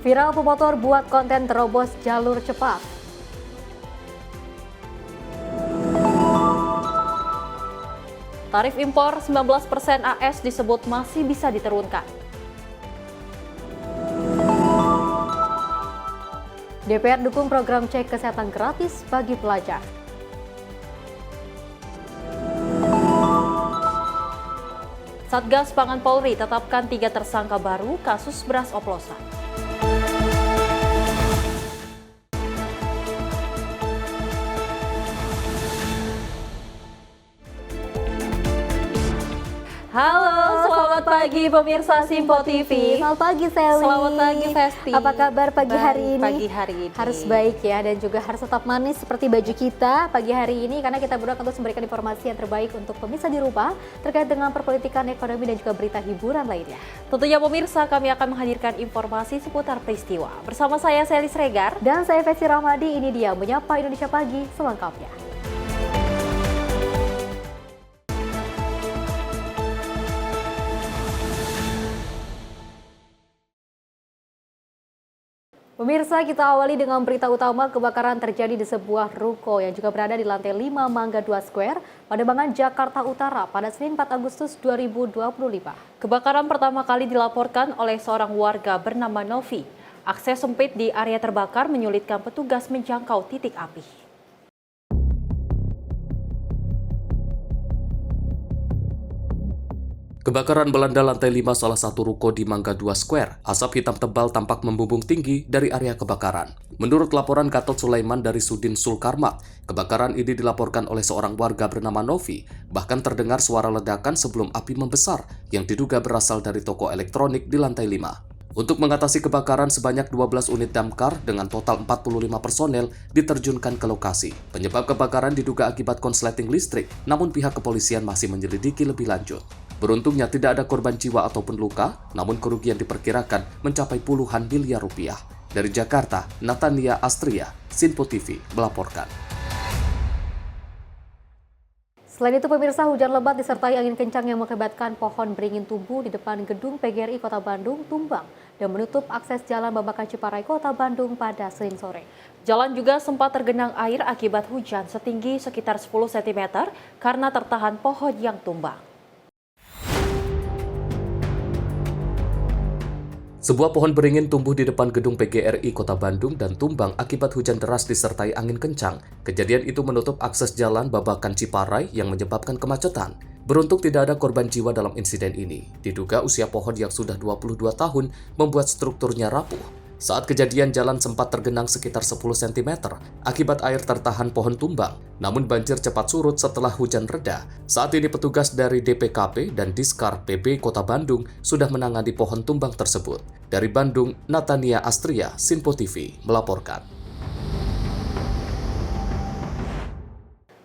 Viral pemotor buat konten terobos jalur cepat. Tarif impor 19% AS disebut masih bisa diturunkan. DPR dukung program cek kesehatan gratis bagi pelajar. Satgas Pangan Polri tetapkan 3 tersangka baru kasus beras oplosan. Halo, selamat pagi pemirsa Simpo TV. Selamat pagi Sally. Selamat pagi Festi. Apa kabar pagi hari ini? Pagi hari ini harus baik ya, dan juga harus tetap manis seperti baju kita pagi hari ini, karena kita berdua akan terus memberikan informasi yang terbaik untuk pemirsa di rumah terkait dengan perpolitikan, ekonomi, dan juga berita hiburan lainnya. Tentunya pemirsa, kami akan menghadirkan informasi seputar peristiwa. Bersama saya Sally Sregar Dan saya Festi Rahmadi, ini dia Menyapa Indonesia Pagi selengkapnya. Pemirsa, kita awali dengan berita utama. Kebakaran terjadi di sebuah ruko yang juga berada di lantai 5 Mangga 2 Square, Pademangan, Jakarta Utara pada Senin 4 Agustus 2025. Kebakaran pertama kali dilaporkan oleh seorang warga bernama Novi. Akses sempit di area terbakar menyulitkan petugas menjangkau titik api. Kebakaran melanda lantai 5 salah satu ruko di Mangga 2 Square. Asap hitam tebal tampak membumbung tinggi dari area kebakaran. Menurut laporan Gatot Sulaiman dari Sudin Sulkarmat, kebakaran ini dilaporkan oleh seorang warga bernama Novi. Bahkan terdengar suara ledakan sebelum api membesar yang diduga berasal dari toko elektronik di lantai 5. Untuk mengatasi kebakaran, sebanyak 12 unit damkar dengan total 45 personel diterjunkan ke lokasi. Penyebab kebakaran diduga akibat konsleting listrik, namun pihak kepolisian masih menyelidiki lebih lanjut. Beruntungnya tidak ada korban jiwa ataupun luka, namun kerugian diperkirakan mencapai puluhan miliar rupiah. Dari Jakarta, Natania Astria, Simpo TV melaporkan. Selain itu pemirsa, hujan lebat disertai angin kencang yang mengakibatkan pohon beringin tumbuh di depan gedung PGRI Kota Bandung tumbang dan menutup akses jalan Babakan Ciparai Kota Bandung pada Senin sore. Jalan juga sempat tergenang air akibat hujan setinggi sekitar 10 cm karena tertahan pohon yang tumbang. Sebuah pohon beringin tumbuh di depan gedung PGRI Kota Bandung dan tumbang akibat hujan deras disertai angin kencang. Kejadian itu menutup akses jalan Babakan Ciparai yang menyebabkan kemacetan. Beruntung tidak ada korban jiwa dalam insiden ini. Diduga usia pohon yang sudah 22 tahun membuat strukturnya rapuh. Saat kejadian, jalan sempat tergenang sekitar 10 cm akibat air tertahan pohon tumbang. Namun banjir cepat surut setelah hujan reda. Saat ini petugas dari DPKP dan Diskar PB Kota Bandung sudah menangani pohon tumbang tersebut. Dari Bandung, Natania Astria, Simpo TV melaporkan.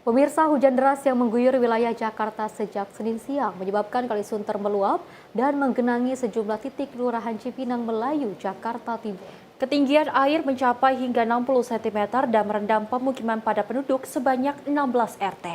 Pemirsa, hujan deras yang mengguyur wilayah Jakarta sejak Senin siang menyebabkan Kali Sunter meluap dan menggenangi sejumlah titik Kelurahan Cipinang Melayu, Jakarta Timur. Ketinggian air mencapai hingga 60 cm dan merendam pemukiman padat penduduk sebanyak 16 RT.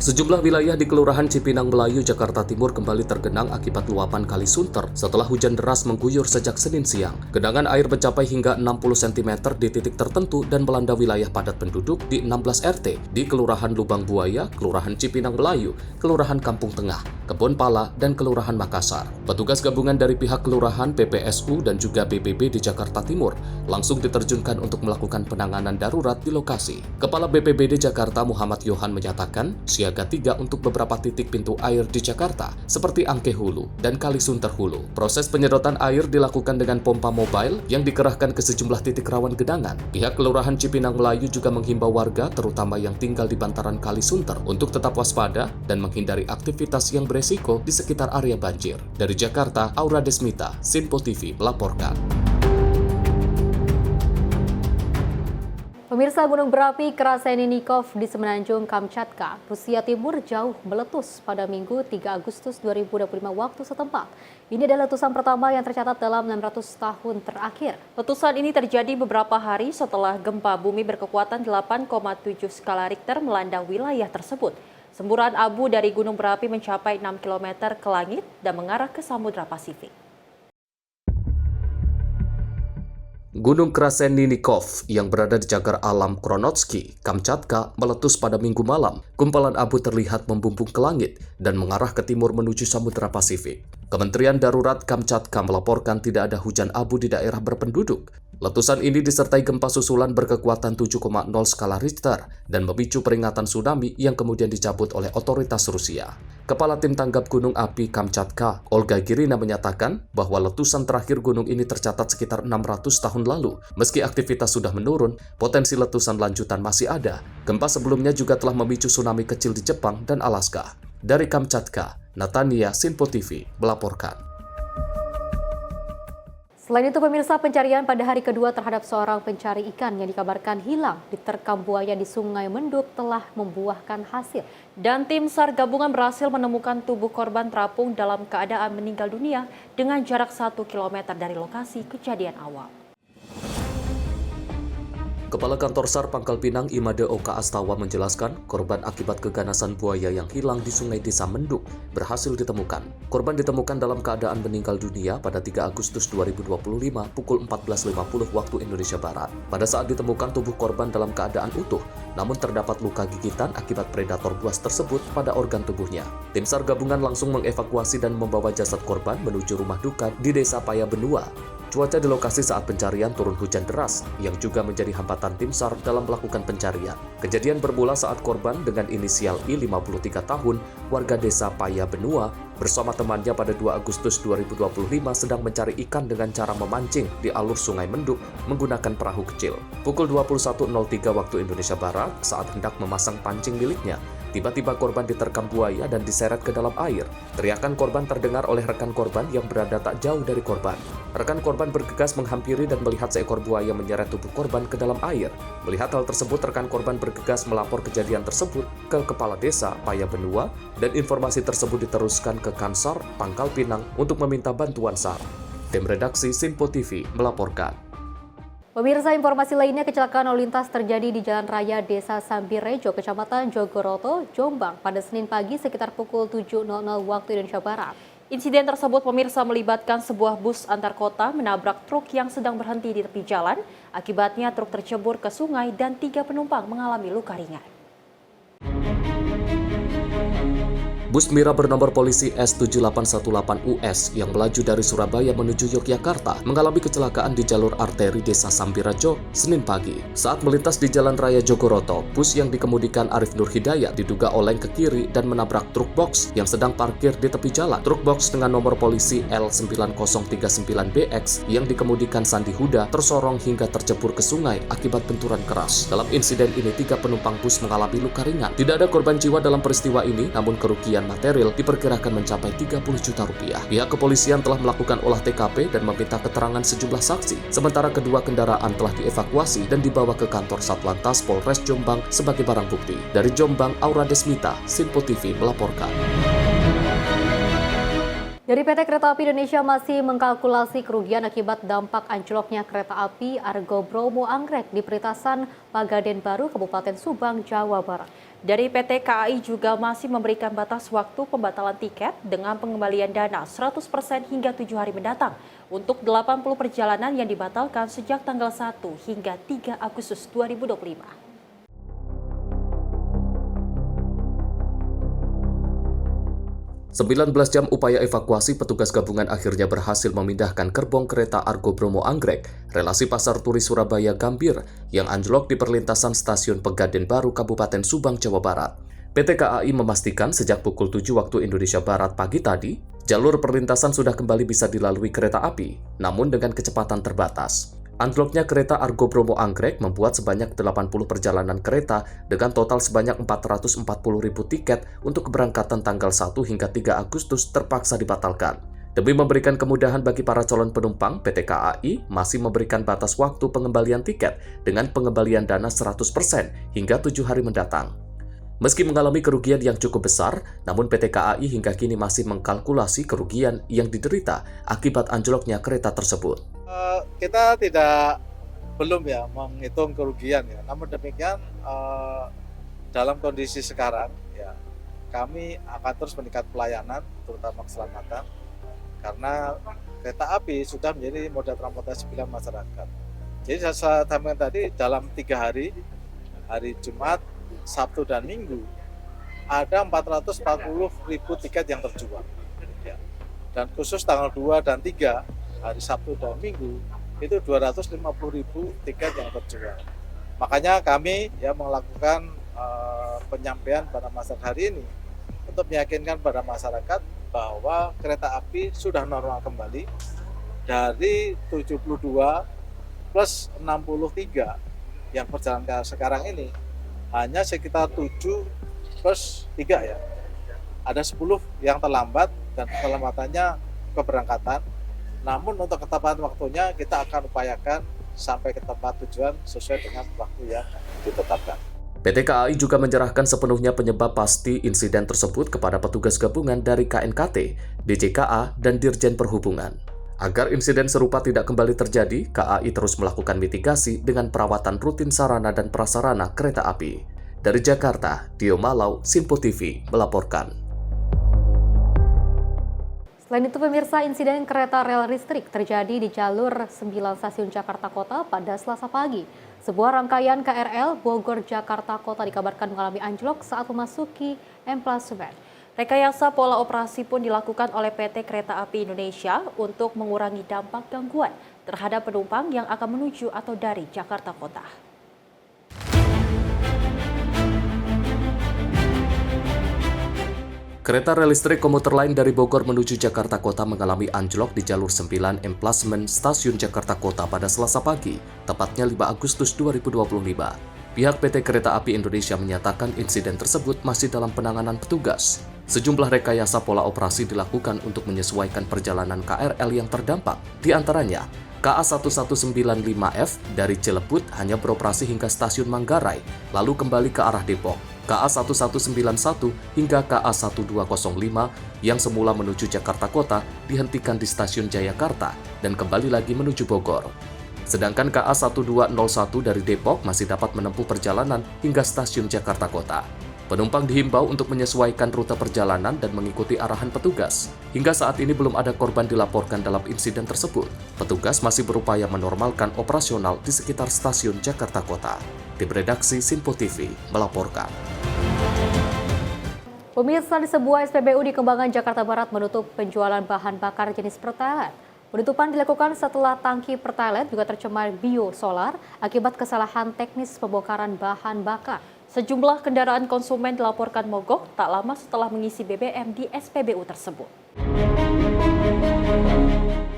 Sejumlah wilayah di Kelurahan Cipinang Melayu, Jakarta Timur kembali tergenang akibat luapan Kali Sunter setelah hujan deras mengguyur sejak Senin siang. Genangan air mencapai hingga 60 cm di titik tertentu dan melanda wilayah padat penduduk di 16 RT di Kelurahan Lubang Buaya, Kelurahan Cipinang Melayu, Kelurahan Kampung Tengah, Kebon Pala, dan Kelurahan Makassar. Petugas gabungan dari pihak Kelurahan, PPSU, dan juga BPB di Jakarta Timur langsung diterjunkan untuk melakukan penanganan darurat di lokasi. Kepala BPBD Jakarta Muhammad Yohan menyatakan, siaga 3 untuk beberapa titik pintu air di Jakarta, seperti Angke Hulu dan Kali Sunter Hulu. Proses penyedotan air dilakukan dengan pompa mobile yang dikerahkan ke sejumlah titik rawan genangan. Pihak Kelurahan Cipinang Melayu juga menghimbau warga, terutama yang tinggal di bantaran Kali Sunter, untuk tetap waspada dan menghindari aktivitas yang beresiko di sekitar area banjir. Dari Jakarta, Aura Desmita, Simpo TV melaporkan. Pemirsa, gunung berapi Kraseninikov di Semenanjung, Kamchatka, Rusia Timur jauh meletus pada Minggu 3 Agustus 2025 waktu setempat. Ini adalah letusan pertama yang tercatat dalam 600 tahun terakhir. Letusan ini terjadi beberapa hari setelah gempa bumi berkekuatan 8,7 skala Richter melanda wilayah tersebut. Semburan abu dari gunung berapi mencapai 6 km ke langit dan mengarah ke Samudra Pasifik. Gunung Kraseninikov yang berada di cagar alam Kronotsky, Kamchatka, meletus pada Minggu malam. Gumpalan abu terlihat membumbung ke langit dan mengarah ke timur menuju Samudra Pasifik. Kementerian Darurat Kamchatka melaporkan tidak ada hujan abu di daerah berpenduduk. Letusan ini disertai gempa susulan berkekuatan 7,0 skala Richter dan memicu peringatan tsunami yang kemudian dicabut oleh otoritas Rusia. Kepala Tim Tanggap Gunung Api Kamchatka, Olga Girina menyatakan bahwa letusan terakhir gunung ini tercatat sekitar 600 tahun lalu. Meski aktivitas sudah menurun, potensi letusan lanjutan masih ada. Gempa sebelumnya juga telah memicu tsunami kecil di Jepang dan Alaska. Dari Kamchatka, Natania, Sinpo TV melaporkan. Selain itu, pemirsa, pencarian pada hari kedua terhadap seorang pencari ikan yang dikabarkan hilang diterkam buaya di Sungai Menduk telah membuahkan hasil. Dan tim SAR gabungan berhasil menemukan tubuh korban terapung dalam keadaan meninggal dunia dengan jarak 1 km dari lokasi kejadian awal. Kepala Kantor SAR Pangkal Pinang Imade Oka Astawa menjelaskan korban akibat keganasan buaya yang hilang di Sungai Desa Menduk berhasil ditemukan. Korban ditemukan dalam keadaan meninggal dunia pada 3 Agustus 2025 pukul 14.50 waktu Indonesia Barat. Pada saat ditemukan tubuh korban dalam keadaan utuh, namun terdapat luka gigitan akibat predator buas tersebut pada organ tubuhnya. Tim SAR gabungan langsung mengevakuasi dan membawa jasad korban menuju rumah duka di Desa Paya Benua. Cuaca di lokasi saat pencarian turun hujan deras, yang juga menjadi hambatan tim SAR dalam melakukan pencarian. Kejadian bermula saat korban dengan inisial I 53 tahun, warga desa Paya Benua, bersama temannya pada 2 Agustus 2025 sedang mencari ikan dengan cara memancing di alur Sungai Menduk menggunakan perahu kecil. Pukul 21.03 waktu Indonesia Barat, saat hendak memasang pancing miliknya, tiba-tiba korban diterkam buaya dan diseret ke dalam air. Teriakan korban terdengar oleh rekan korban yang berada tak jauh dari korban. Rekan korban bergegas menghampiri dan melihat seekor buaya menyeret tubuh korban ke dalam air. Melihat hal tersebut, rekan korban bergegas melapor kejadian tersebut ke Kepala Desa Paya Benua dan informasi tersebut diteruskan ke Kansar Pangkal Pinang untuk meminta bantuan SAR. Tim Redaksi Sinpo TV melaporkan. Pemirsa, informasi lainnya, kecelakaan lalu lintas terjadi di Jalan Raya Desa Sambirejo, Kecamatan Jogoroto, Jombang pada Senin pagi sekitar pukul 7.00 waktu Indonesia Barat. Insiden tersebut, pemirsa, melibatkan sebuah bus antar kota menabrak truk yang sedang berhenti di tepi jalan. Akibatnya truk tercebur ke sungai dan 3 penumpang mengalami luka ringan. Bus Mira bernomor polisi S7818US yang melaju dari Surabaya menuju Yogyakarta mengalami kecelakaan di jalur arteri Desa Sambirejo Senin pagi. Saat melintas di Jalan Raya Jogoroto, bus yang dikemudikan Arif Nur Hidayat diduga oleng ke kiri dan menabrak truk box yang sedang parkir di tepi jalan. Truk box dengan nomor polisi L9039BX yang dikemudikan Sandi Huda tersorong hingga tercebur ke sungai akibat benturan keras. Dalam insiden ini, 3 penumpang bus mengalami luka ringan. Tidak ada korban jiwa dalam peristiwa ini, namun kerugian material diperkirakan mencapai 30 juta rupiah. Pihak kepolisian telah melakukan olah TKP dan meminta keterangan sejumlah saksi. Sementara kedua kendaraan telah dievakuasi dan dibawa ke kantor Satlantas Polres Jombang sebagai barang bukti. Dari Jombang, Aura Desmita, Sinpo TV melaporkan. Dari PT Kereta Api Indonesia masih mengkalkulasi kerugian akibat dampak anjloknya kereta api Argo Bromo Anggrek di perlintasan Pagaden Baru, Kabupaten Subang, Jawa Barat. Dari PT KAI juga masih memberikan batas waktu pembatalan tiket dengan pengembalian dana 100% hingga 7 hari mendatang untuk 80 perjalanan yang dibatalkan sejak tanggal 1 hingga 3 Agustus 2025. 19 jam upaya evakuasi, petugas gabungan akhirnya berhasil memindahkan gerbong kereta Argo Bromo Anggrek, relasi Pasar Turi Surabaya Gambir, yang anjlok di perlintasan Stasiun Pegaden Baru, Kabupaten Subang, Jawa Barat. PT KAI memastikan sejak pukul 7 waktu Indonesia Barat pagi tadi, jalur perlintasan sudah kembali bisa dilalui kereta api, namun dengan kecepatan terbatas. Anjloknya kereta Argo Bromo Anggrek membuat sebanyak 80 perjalanan kereta dengan total sebanyak 440.000 tiket untuk keberangkatan tanggal 1 hingga 3 Agustus terpaksa dibatalkan. Demi memberikan kemudahan bagi para calon penumpang, PT KAI masih memberikan batas waktu pengembalian tiket dengan pengembalian dana 100% hingga 7 hari mendatang. Meski mengalami kerugian yang cukup besar, namun PT KAI hingga kini masih mengkalkulasi kerugian yang diderita akibat anjloknya kereta tersebut. Kita belum menghitung kerugian ya. Namun demikian dalam kondisi sekarang ya, kami akan terus meningkat pelayanan terutama keselamatan karena kereta api sudah menjadi moda transportasi pilihan masyarakat. Jadi saya sampaikan tadi dalam 3 hari, hari Jumat, Sabtu dan Minggu, ada 440.000 tiket yang terjual. Ya. Dan khusus tanggal 2 dan 3, hari Sabtu dan Minggu, itu 250.000 tiket yang terjual. Makanya kami ya melakukan penyampaian pada masyarakat hari ini untuk meyakinkan pada masyarakat bahwa kereta api sudah normal kembali dari 72 plus 63 yang berjalan sekarang ini hanya sekitar 7 plus 3 ya. Ada 10 yang terlambat dan keterlambatannya keberangkatan. Namun untuk ketepatan waktunya kita akan upayakan sampai ke tempat tujuan sesuai dengan waktu yang ditetapkan. PT KAI juga menyerahkan sepenuhnya penyebab pasti insiden tersebut kepada petugas gabungan dari KNKT, DJKA, dan Dirjen Perhubungan. Agar insiden serupa tidak kembali terjadi, KAI terus melakukan mitigasi dengan perawatan rutin sarana dan prasarana kereta api. Dari Jakarta, Dio Malau, Simpo TV melaporkan. Selain itu, pemirsa, insiden kereta rel listrik terjadi di jalur 9 stasiun Jakarta Kota pada Selasa pagi. Sebuah rangkaian KRL Bogor-Jakarta Kota dikabarkan mengalami anjlok saat memasuki emplasemen. Rekayasa pola operasi pun dilakukan oleh PT Kereta Api Indonesia untuk mengurangi dampak gangguan terhadap penumpang yang akan menuju atau dari Jakarta Kota. Kereta rel listrik komuter lain dari Bogor menuju Jakarta Kota mengalami anjlok di jalur 9 emplasmen Stasiun Jakarta Kota pada Selasa pagi, tepatnya 5 Agustus 2025. Pihak PT Kereta Api Indonesia menyatakan insiden tersebut masih dalam penanganan petugas. Sejumlah rekayasa pola operasi dilakukan untuk menyesuaikan perjalanan KRL yang terdampak. Di antaranya, KA 1195F dari Cileput hanya beroperasi hingga stasiun Manggarai, lalu kembali ke arah Depok. KA 1191 hingga KA 1205 yang semula menuju Jakarta Kota dihentikan di stasiun Jayakarta dan kembali lagi menuju Bogor. Sedangkan KA 1201 dari Depok masih dapat menempuh perjalanan hingga stasiun Jakarta Kota. Penumpang dihimbau untuk menyesuaikan rute perjalanan dan mengikuti arahan petugas. Hingga saat ini belum ada korban dilaporkan dalam insiden tersebut. Petugas masih berupaya menormalkan operasional di sekitar stasiun Jakarta Kota. Tim redaksi Simpo TV melaporkan. Pemirsa, di sebuah SPBU di Kembangan, Jakarta Barat menutup penjualan bahan bakar jenis Pertalite. Penutupan dilakukan setelah tangki Pertalite juga tercemar biosolar akibat kesalahan teknis pembongkaran bahan bakar. Sejumlah kendaraan konsumen dilaporkan mogok tak lama setelah mengisi BBM di SPBU tersebut.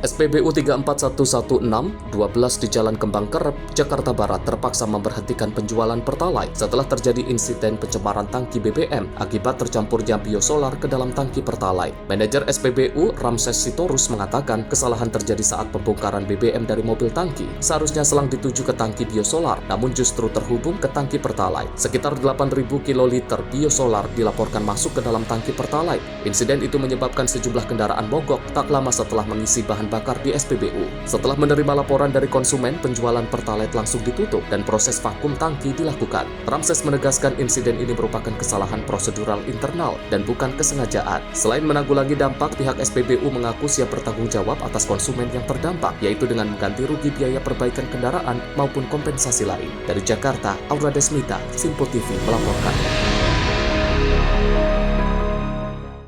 SPBU 34116, 12 di Jalan Kembang Kerep, Jakarta Barat terpaksa memberhentikan penjualan Pertalite setelah terjadi insiden pencemaran tangki BBM akibat tercampurnya biosolar ke dalam tangki Pertalite. Manajer SPBU, Ramses Sitorus, mengatakan kesalahan terjadi saat pembongkaran BBM dari mobil tangki. Seharusnya selang dituju ke tangki biosolar, namun justru terhubung ke tangki Pertalite. Sekitar 8.000 kiloliter biosolar dilaporkan masuk ke dalam tangki Pertalite. Insiden itu menyebabkan sejumlah kendaraan mogok tak lama setelah mengisi bahan bakar di SPBU. Setelah menerima laporan dari konsumen, penjualan Pertalite langsung ditutup dan proses vakum tangki dilakukan. Ramses menegaskan insiden ini merupakan kesalahan prosedural internal dan bukan kesengajaan. Selain menanggulangi dampak, pihak SPBU mengaku siap bertanggung jawab atas konsumen yang terdampak, yaitu dengan mengganti rugi biaya perbaikan kendaraan maupun kompensasi lain. Dari Jakarta, Aura Desmita, Simpo TV melaporkan.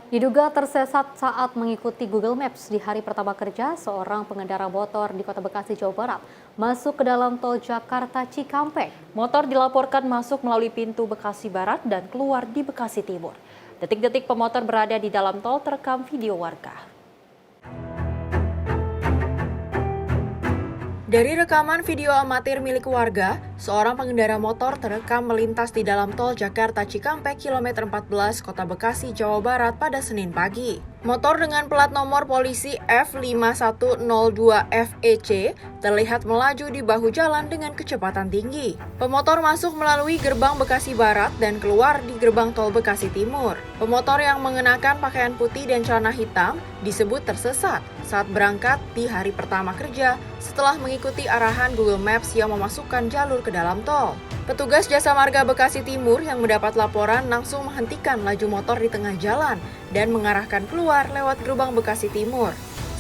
Diduga tersesat saat mengikuti Google Maps di hari pertama kerja, seorang pengendara motor di Kota Bekasi, Jawa Barat masuk ke dalam tol Jakarta Cikampek. Motor dilaporkan masuk melalui pintu Bekasi Barat dan keluar di Bekasi Timur. Detik-detik pemotor berada di dalam tol terekam video warga. Dari rekaman video amatir milik warga, seorang pengendara motor terekam melintas di dalam tol Jakarta Cikampek kilometer 14 Kota Bekasi, Jawa Barat pada Senin pagi. Motor dengan plat nomor polisi F5102FEC terlihat melaju di bahu jalan dengan kecepatan tinggi. Pemotor masuk melalui gerbang Bekasi Barat dan keluar di gerbang tol Bekasi Timur. Pemotor yang mengenakan pakaian putih dan celana hitam disebut tersesat saat berangkat di hari pertama kerja setelah mengikuti arahan Google Maps yang memasukkan jalur ke dalam tol. Petugas Jasa Marga Bekasi Timur yang mendapat laporan langsung menghentikan laju motor di tengah jalan dan mengarahkan keluar lewat gerbang Bekasi Timur.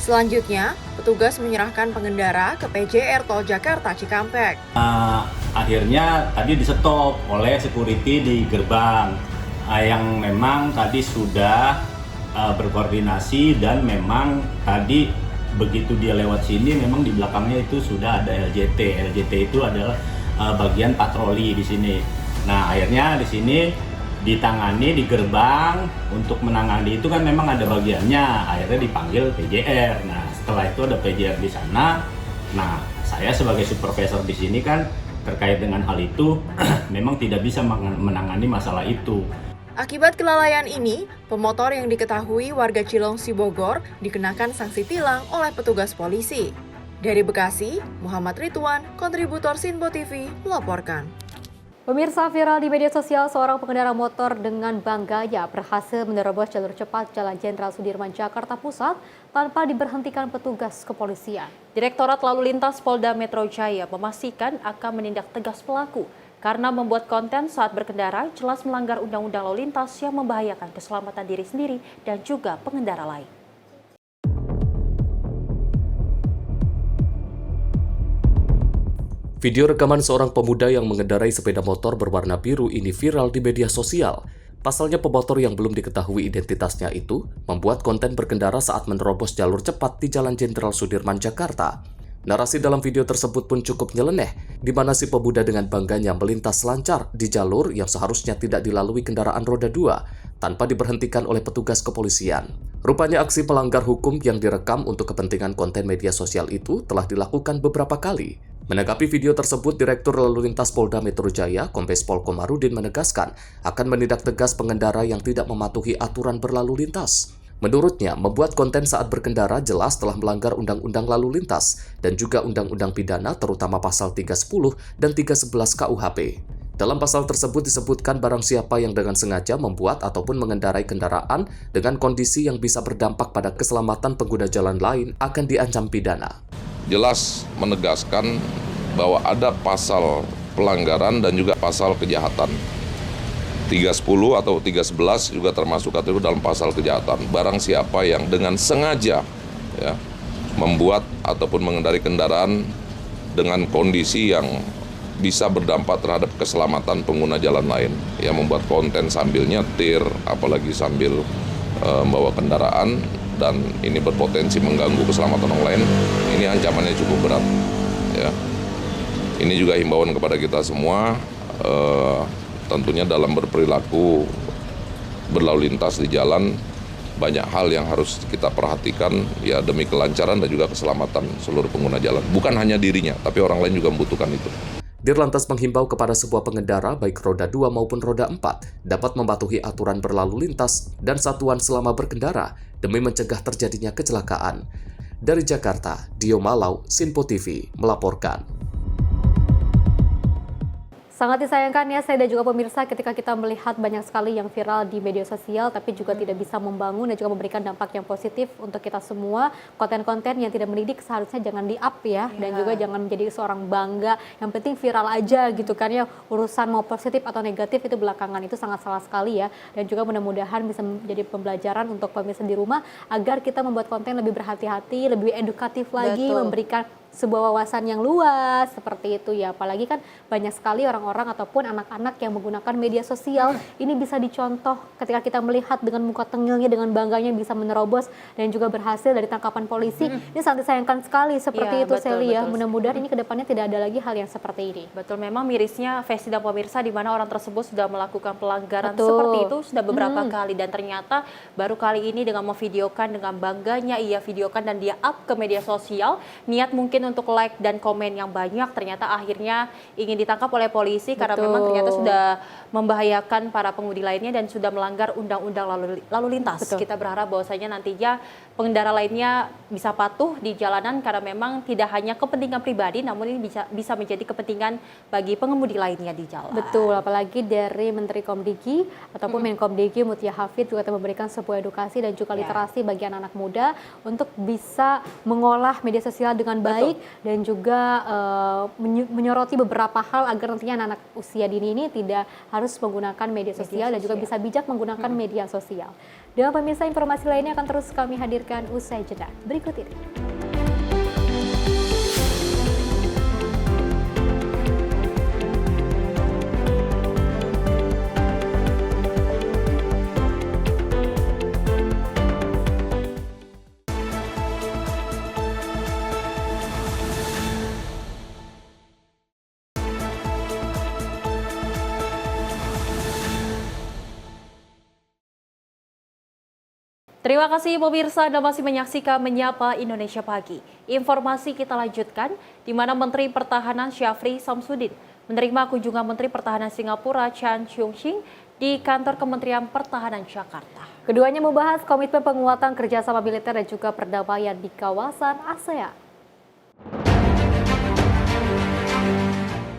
Selanjutnya, petugas menyerahkan pengendara ke PJR Tol Jakarta Cikampek. Akhirnya tadi di-stop oleh security di gerbang yang memang tadi sudah berkoordinasi, dan memang tadi begitu dia lewat sini memang di belakangnya itu sudah ada LJT. LJT itu adalah bagian patroli di sini. Nah, akhirnya di sini ditangani di gerbang. Untuk menangani itu kan memang ada bagiannya, akhirnya dipanggil PJR. Nah, setelah itu ada PJR di sana. Nah, saya sebagai supervisor di sini kan terkait dengan hal itu memang tidak bisa menangani masalah itu. Akibat kelalaian ini, pemotor yang diketahui warga Cilongsi Bogor dikenakan sanksi tilang oleh petugas polisi. Dari Bekasi, Muhammad Ridwan, kontributor Sinpo TV, melaporkan. Pemirsa, viral di media sosial, seorang pengendara motor dengan bangganya berhasil menerobos jalur cepat Jalan Jenderal Sudirman, Jakarta Pusat tanpa diberhentikan petugas kepolisian. Direktorat Lalu Lintas Polda Metro Jaya memastikan akan menindak tegas pelaku karena membuat konten saat berkendara jelas melanggar undang-undang lalu lintas yang membahayakan keselamatan diri sendiri dan juga pengendara lain. Video rekaman seorang pemuda yang mengendarai sepeda motor berwarna biru ini viral di media sosial. Pasalnya pemotor yang belum diketahui identitasnya itu membuat konten berkendara saat menerobos jalur cepat di Jalan Jenderal Sudirman, Jakarta. Narasi dalam video tersebut pun cukup nyeleneh, di mana si pemuda dengan bangganya melintas lancar di jalur yang seharusnya tidak dilalui kendaraan roda 2 tanpa diberhentikan oleh petugas kepolisian. Rupanya aksi melanggar hukum yang direkam untuk kepentingan konten media sosial itu telah dilakukan beberapa kali. Menanggapi video tersebut, Direktur Lalu Lintas Polda Metro Jaya, Kombes Pol Komarudin menegaskan akan menindak tegas pengendara yang tidak mematuhi aturan berlalu lintas. Menurutnya, membuat konten saat berkendara jelas telah melanggar Undang-Undang Lalu Lintas dan juga Undang-Undang Pidana terutama pasal 310 dan 311 KUHP. Dalam pasal tersebut disebutkan barang siapa yang dengan sengaja membuat ataupun mengendarai kendaraan dengan kondisi yang bisa berdampak pada keselamatan pengguna jalan lain akan diancam pidana. Jelas menegaskan bahwa ada pasal pelanggaran dan juga pasal kejahatan. 310 atau 311 juga termasuk kategori dalam pasal kejahatan. Barang siapa yang dengan sengaja membuat ataupun mengendarai kendaraan dengan kondisi yang bisa berdampak terhadap keselamatan pengguna jalan lain, yang membuat konten sambil nyetir, apalagi sambil membawa kendaraan, dan ini berpotensi mengganggu keselamatan orang lain, ini ancamannya cukup berat. Ya. Ini juga himbauan kepada kita semua, tentunya dalam berperilaku berlalu lintas di jalan, banyak hal yang harus kita perhatikan ya demi kelancaran dan juga keselamatan seluruh pengguna jalan. Bukan hanya dirinya, tapi orang lain juga membutuhkan itu. Dirlantas menghimbau kepada sebuah pengendara baik roda 2 maupun roda 4 dapat mematuhi aturan berlalu lintas dan satuan selama berkendara demi mencegah terjadinya kecelakaan. Dari Jakarta, Dio Malau, Sinpo TV melaporkan. Sangat disayangkan ya saya dan juga pemirsa ketika kita melihat banyak sekali yang viral di media sosial tapi juga tidak bisa membangun dan juga memberikan dampak yang positif untuk kita semua. Konten-konten yang tidak mendidik seharusnya jangan di-up ya, dan juga jangan menjadi seorang bangga. Yang penting viral aja gitu kan ya, urusan mau positif atau negatif itu belakangan, itu sangat salah sekali ya. Dan juga mudah-mudahan bisa menjadi pembelajaran untuk pemirsa di rumah agar kita membuat konten lebih berhati-hati, lebih edukatif lagi, memberikan sebuah wawasan yang luas seperti itu ya. Apalagi kan banyak sekali orang-orang ataupun anak-anak yang menggunakan media sosial. Ini bisa dicontoh ketika kita melihat dengan muka tengilnya, dengan bangganya bisa menerobos dan juga berhasil dari tangkapan polisi. Ini sangat disayangkan sekali seperti itu Sally ya. Mudah-mudahan ini kedepannya tidak ada lagi hal yang seperti ini. Betul, memang mirisnya Vesti dan pemirsa di mana orang tersebut sudah melakukan pelanggaran seperti itu sudah beberapa kali, dan ternyata baru kali ini dengan memvideokan dengan bangganya ia videokan dan dia up ke media sosial, niat mungkin untuk like dan komen yang banyak, ternyata akhirnya ingin ditangkap oleh polisi karena memang ternyata sudah membahayakan para pengemudi lainnya dan sudah melanggar undang-undang lalu lintas. Kita berharap bahwasanya nantinya pengendara lainnya bisa patuh di jalanan karena memang tidak hanya kepentingan pribadi, namun ini bisa menjadi kepentingan bagi pengemudi lainnya di jalan. Betul, apalagi dari Menteri Komdigi ataupun Menkomdigi Mutia Hafid juga telah memberikan sebuah edukasi dan juga literasi bagi anak-anak muda untuk bisa mengolah media sosial dengan baik baik dan juga menyoroti beberapa hal agar nantinya anak-anak usia dini ini tidak harus menggunakan media sosial dan juga bisa bijak menggunakan media sosial. Dan pemirsa, informasi lainnya akan terus kami hadirkan usai jeda berikut ini. Terima kasih pemirsa, Anda masih menyaksikan Menyapa Indonesia Pagi. Informasi kita lanjutkan, di mana Menteri Pertahanan Syafri Samsudin menerima kunjungan Menteri Pertahanan Singapura Chan Chung Sing di kantor Kementerian Pertahanan Jakarta. Keduanya membahas komitmen penguatan kerjasama militer dan juga perdamaian di kawasan ASEAN.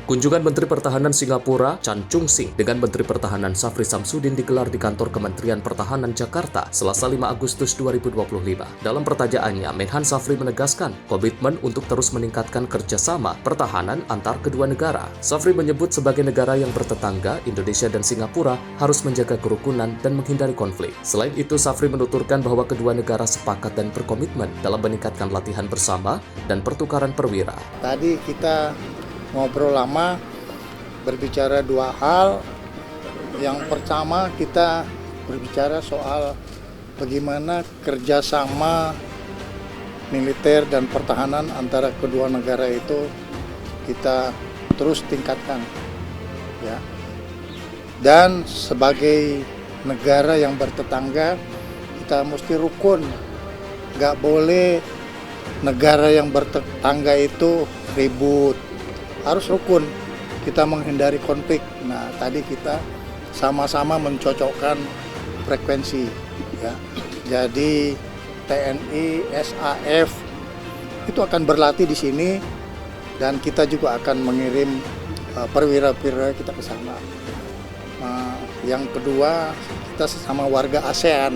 Kunjungan Menteri Pertahanan Singapura Chan Chung Sing dengan Menteri Pertahanan Syafri Samsudin digelar di kantor Kementerian Pertahanan Jakarta Selasa 5 Agustus 2025. Dalam pertanyaannya, Menhan Syafri menegaskan komitmen untuk terus meningkatkan kerjasama pertahanan antar kedua negara. Syafri menyebut sebagai negara yang bertetangga, Indonesia dan Singapura harus menjaga kerukunan dan menghindari konflik. Selain itu, Syafri menuturkan bahwa kedua negara sepakat dan berkomitmen dalam meningkatkan latihan bersama dan pertukaran perwira. Tadi kita ngobrol lama, berbicara dua hal. Yang pertama, kita berbicara soal bagaimana kerjasama militer dan pertahanan antara kedua negara itu kita terus tingkatkan, ya. Dan sebagai negara yang bertetangga, kita mesti rukun. Nggak boleh negara yang bertetangga itu ribut. Harus rukun, kita menghindari konflik. Nah, tadi kita sama-sama mencocokkan frekuensi, ya. Jadi TNI, SAF itu akan berlatih di sini dan kita juga akan mengirim perwira-perwira kita ke sana. Nah, yang kedua, kita sesama warga ASEAN.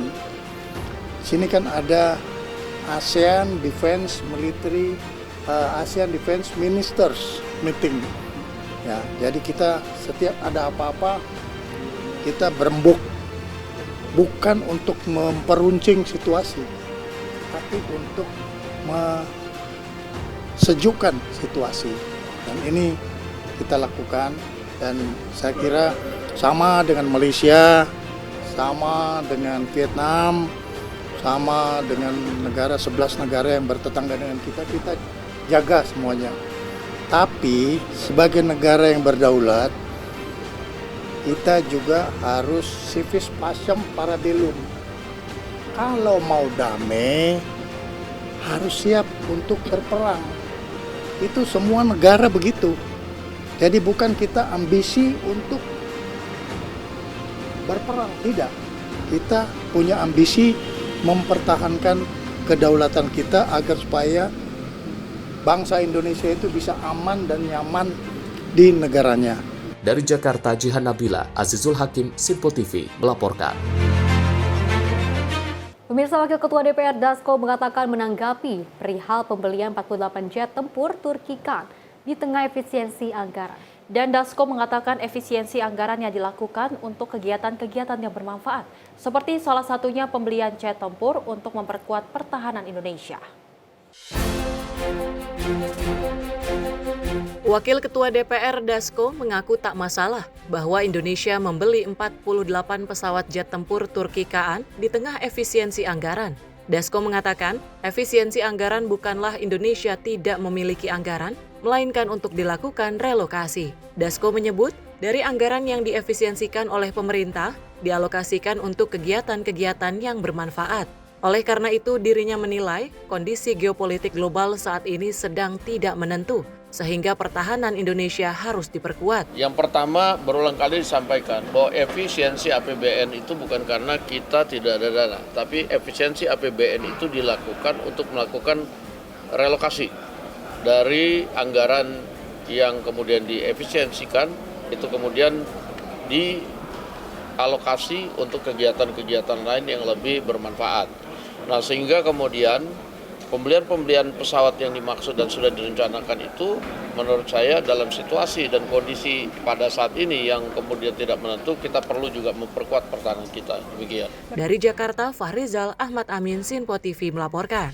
Sini kan ada ASEAN Defense Military, ASEAN Defense Ministers meeting, ya. Jadi kita setiap ada apa-apa kita berembuk, bukan untuk memperuncing situasi, tapi untuk sejukkan situasi. Dan ini kita lakukan, dan saya kira sama dengan Malaysia, sama dengan Vietnam, sama dengan 11 negara yang bertetangga dengan kita jaga semuanya. Tapi sebagai negara yang berdaulat, kita juga harus civis pacem parabellum. Kalau mau damai, harus siap untuk berperang. Itu semua negara begitu. Jadi bukan kita ambisi untuk berperang, tidak. Kita punya ambisi mempertahankan kedaulatan kita agar supaya bangsa Indonesia itu bisa aman dan nyaman di negaranya. Dari Jakarta, Jihan Nabila, Azizul Hakim, Simpo TV melaporkan. Pemirsa, Wakil Ketua DPR Dasko mengatakan menanggapi perihal pembelian 48 jet tempur Turki Kan di tengah efisiensi anggaran. Dan Dasko mengatakan efisiensi anggaran yang dilakukan untuk kegiatan-kegiatan yang bermanfaat, seperti salah satunya pembelian jet tempur untuk memperkuat pertahanan Indonesia. Wakil Ketua DPR Dasko mengaku tak masalah bahwa Indonesia membeli 48 pesawat jet tempur Turki Kaan di tengah efisiensi anggaran. Dasko mengatakan, efisiensi anggaran bukanlah Indonesia tidak memiliki anggaran, melainkan untuk dilakukan relokasi. Dasko menyebut, dari anggaran yang diefisiensikan oleh pemerintah, dialokasikan untuk kegiatan-kegiatan yang bermanfaat. Oleh karena itu, dirinya menilai kondisi geopolitik global saat ini sedang tidak menentu, sehingga pertahanan Indonesia harus diperkuat. Yang pertama, berulang kali disampaikan bahwa efisiensi APBN itu bukan karena kita tidak ada dana, tapi efisiensi APBN itu dilakukan untuk melakukan relokasi dari anggaran yang kemudian diefisiensikan, itu kemudian dialokasi untuk kegiatan-kegiatan lain yang lebih bermanfaat. Nah, sehingga kemudian Pembelian pesawat yang dimaksud dan sudah direncanakan itu menurut saya dalam situasi dan kondisi pada saat ini yang kemudian tidak menentu, kita perlu juga memperkuat pertahanan kita. Demikian. Dari Jakarta, Fahrizal Ahmad Amin, Sinpo TV melaporkan.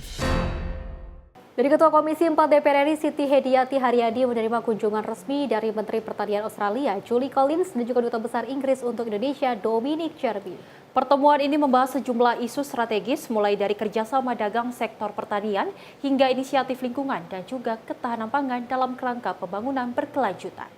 Dari Ketua Komisi 4 DPR RI Siti Hediati Haryadi menerima kunjungan resmi dari Menteri Pertanian Australia Julie Collins dan juga Duta Besar Inggris untuk Indonesia Dominic Jeremy. Pertemuan ini membahas sejumlah isu strategis mulai dari kerjasama dagang sektor pertanian hingga inisiatif lingkungan dan juga ketahanan pangan dalam kerangka pembangunan berkelanjutan.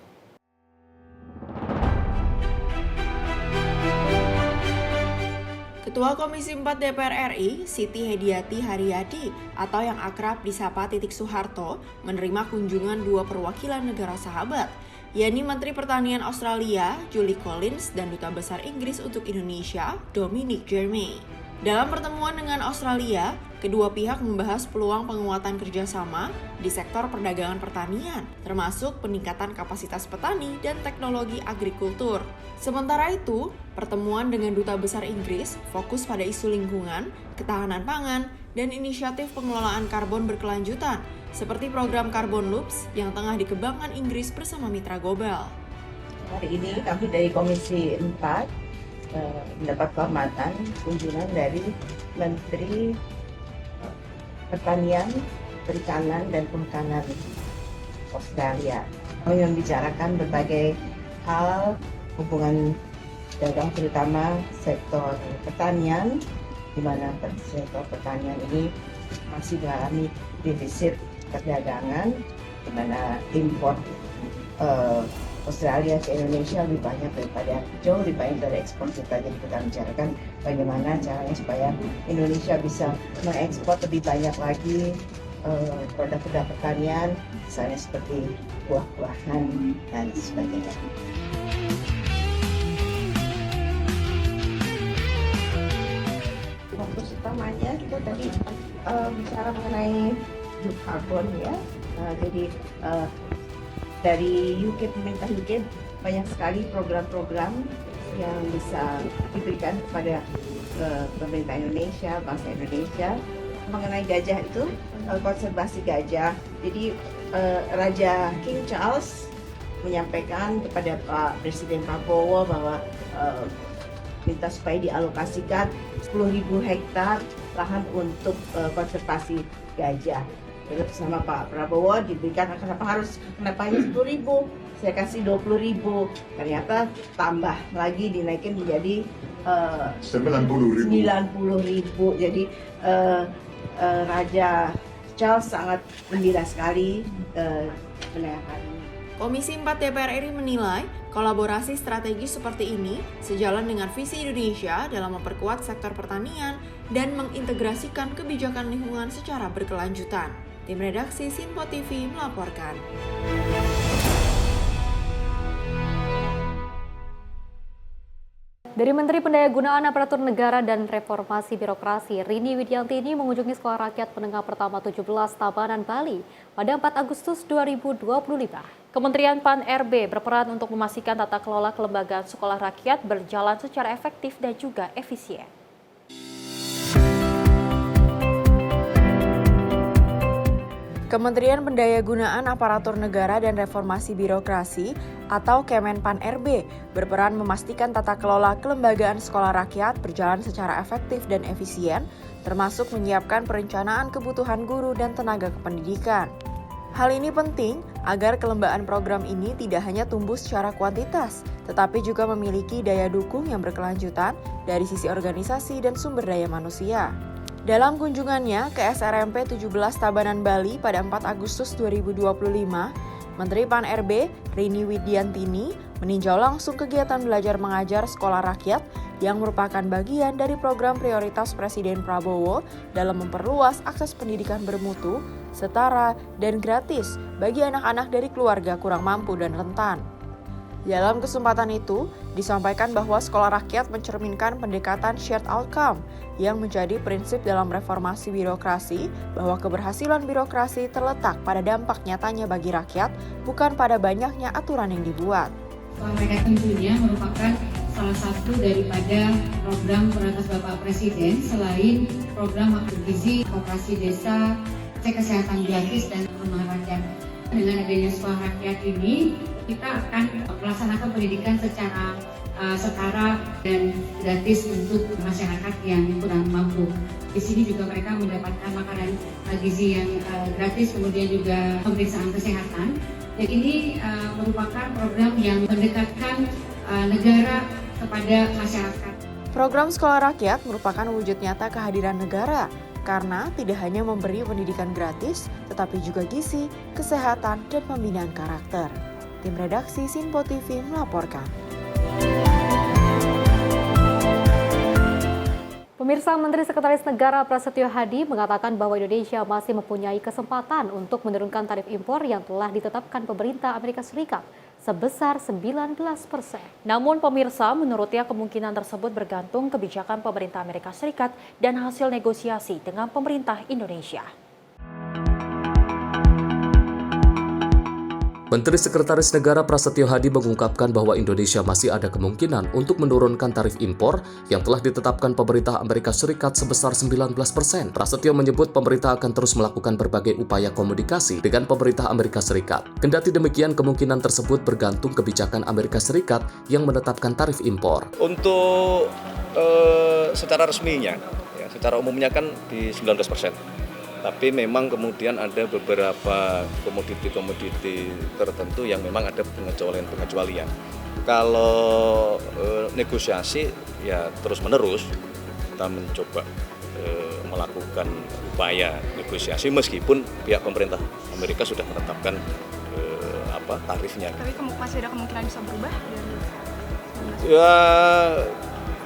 Ketua Komisi 4 DPR RI, Siti Hediati Haryadi atau yang akrab disapa Titik Soeharto, menerima kunjungan dua perwakilan negara sahabat, yakni Menteri Pertanian Australia, Julie Collins, dan Duta Besar Inggris untuk Indonesia, Dominic Jeremy. Dalam pertemuan dengan Australia, kedua pihak membahas peluang penguatan kerjasama di sektor perdagangan pertanian, termasuk peningkatan kapasitas petani dan teknologi agrikultur. Sementara itu, pertemuan dengan Duta Besar Inggris fokus pada isu lingkungan, ketahanan pangan, dan inisiatif pengelolaan karbon berkelanjutan, seperti program Carbon Loops yang tengah dikembangkan Inggris bersama mitra global. Hari ini kami dari Komisi 4 mendapat kehormatan kunjungan dari Menteri Pertanian, Perikanan, dan Kehutanan Australia. Kami membicarakan berbagai hal hubungan dagang, terutama sektor pertanian, di mana sektor pertanian ini masih mengalami defisit perdagangan, di mana impor Australia ke Indonesia lebih banyak jauh lebih banyak dari ekspor kita. Jadi kita bicarakan bagaimana caranya supaya Indonesia bisa mengekspor lebih banyak lagi produk-produk pertanian, misalnya seperti buah-buahan dan sebagainya. Fokus utamanya kita tadi bicara mengenai karbon ya. Jadi dari UK, pemerintah UK banyak sekali program-program yang bisa diberikan kepada pemerintah Indonesia, bangsa Indonesia mengenai gajah itu, konservasi gajah. Jadi Raja King Charles menyampaikan kepada Pak Presiden Prabowo bahwa minta supaya dialokasikan 10.000 hektar lahan untuk konservasi gajah. Terus sama Pak Prabowo diberikan, kenapa hanya 10.000? Saya kasih 20.000. Ternyata tambah lagi dinaikin menjadi 90.000. Jadi Raja Charles sangat gembira sekali menaikkan. Komisi 4 DPR RI menilai kolaborasi strategi seperti ini sejalan dengan visi Indonesia dalam memperkuat sektor pertanian dan mengintegrasikan kebijakan lingkungan secara berkelanjutan. Tim redaksi Sinpo TV melaporkan. Dari Menteri Pendayagunaan Aparatur Negara dan Reformasi Birokrasi, Rini Widiantini mengunjungi Sekolah Rakyat Menengah Pertama 17 Tabanan, Bali pada 4 Agustus 2025. Kementerian Pan-RB berperan untuk memastikan tata kelola kelembagaan sekolah rakyat berjalan secara efektif dan juga efisien. Kementerian Pendayagunaan Aparatur Negara dan Reformasi Birokrasi atau Kemenpan-RB berperan memastikan tata kelola kelembagaan sekolah rakyat berjalan secara efektif dan efisien, termasuk menyiapkan perencanaan kebutuhan guru dan tenaga kependidikan. Hal ini penting agar kelembagaan program ini tidak hanya tumbuh secara kuantitas, tetapi juga memiliki daya dukung yang berkelanjutan dari sisi organisasi dan sumber daya manusia. Dalam kunjungannya ke SRMP 17 Tabanan, Bali pada 4 Agustus 2025, Menteri Pan-RB Rini Widiantini meninjau langsung kegiatan belajar mengajar sekolah rakyat yang merupakan bagian dari program prioritas Presiden Prabowo dalam memperluas akses pendidikan bermutu, setara, dan gratis bagi anak-anak dari keluarga kurang mampu dan rentan. Dalam kesempatan itu, disampaikan bahwa sekolah rakyat mencerminkan pendekatan shared outcome yang menjadi prinsip dalam reformasi birokrasi, bahwa keberhasilan birokrasi terletak pada dampak nyatanya bagi rakyat, bukan pada banyaknya aturan yang dibuat. Sekolah rakyat tentunya merupakan salah satu daripada program prioritas Bapak Presiden selain program Makmur Gizi, Koperasi Desa, Kesehatan Gratis dan Perumahan Rakyat. Dengan adanya Sekolah Rakyat ini, kita akan melaksanakan pendidikan secara setara dan gratis untuk masyarakat yang kurang mampu. Di sini juga mereka mendapatkan makanan gizi yang gratis, kemudian juga pemeriksaan kesehatan. Dan ini merupakan program yang mendekatkan negara kepada masyarakat. Program Sekolah Rakyat merupakan wujud nyata kehadiran negara karena tidak hanya memberi pendidikan gratis, tetapi juga gizi, kesehatan, dan pembinaan karakter. Tim redaksi Sinpo TV melaporkan. Pemirsa, Menteri Sekretaris Negara Prasetyo Hadi mengatakan bahwa Indonesia masih mempunyai kesempatan untuk menurunkan tarif impor yang telah ditetapkan pemerintah Amerika Serikat sebesar 19%. Namun pemirsa, menurutnya kemungkinan tersebut bergantung kebijakan pemerintah Amerika Serikat dan hasil negosiasi dengan pemerintah Indonesia. Menteri Sekretaris Negara Prasetyo Hadi mengungkapkan bahwa Indonesia masih ada kemungkinan untuk menurunkan tarif impor yang telah ditetapkan pemerintah Amerika Serikat sebesar 19%. Prasetyo menyebut pemerintah akan terus melakukan berbagai upaya komunikasi dengan pemerintah Amerika Serikat. Kendati demikian, kemungkinan tersebut bergantung kebijakan Amerika Serikat yang menetapkan tarif impor. Untuk secara resminya, secara umumnya kan di 19%. Tapi memang kemudian ada beberapa komoditi-komoditi tertentu yang memang ada pengecualian. Kalau negosiasi ya terus-menerus kita mencoba melakukan upaya negosiasi meskipun pihak pemerintah Amerika sudah menetapkan tarifnya. Tapi masih ada kemungkinan bisa berubah? Ya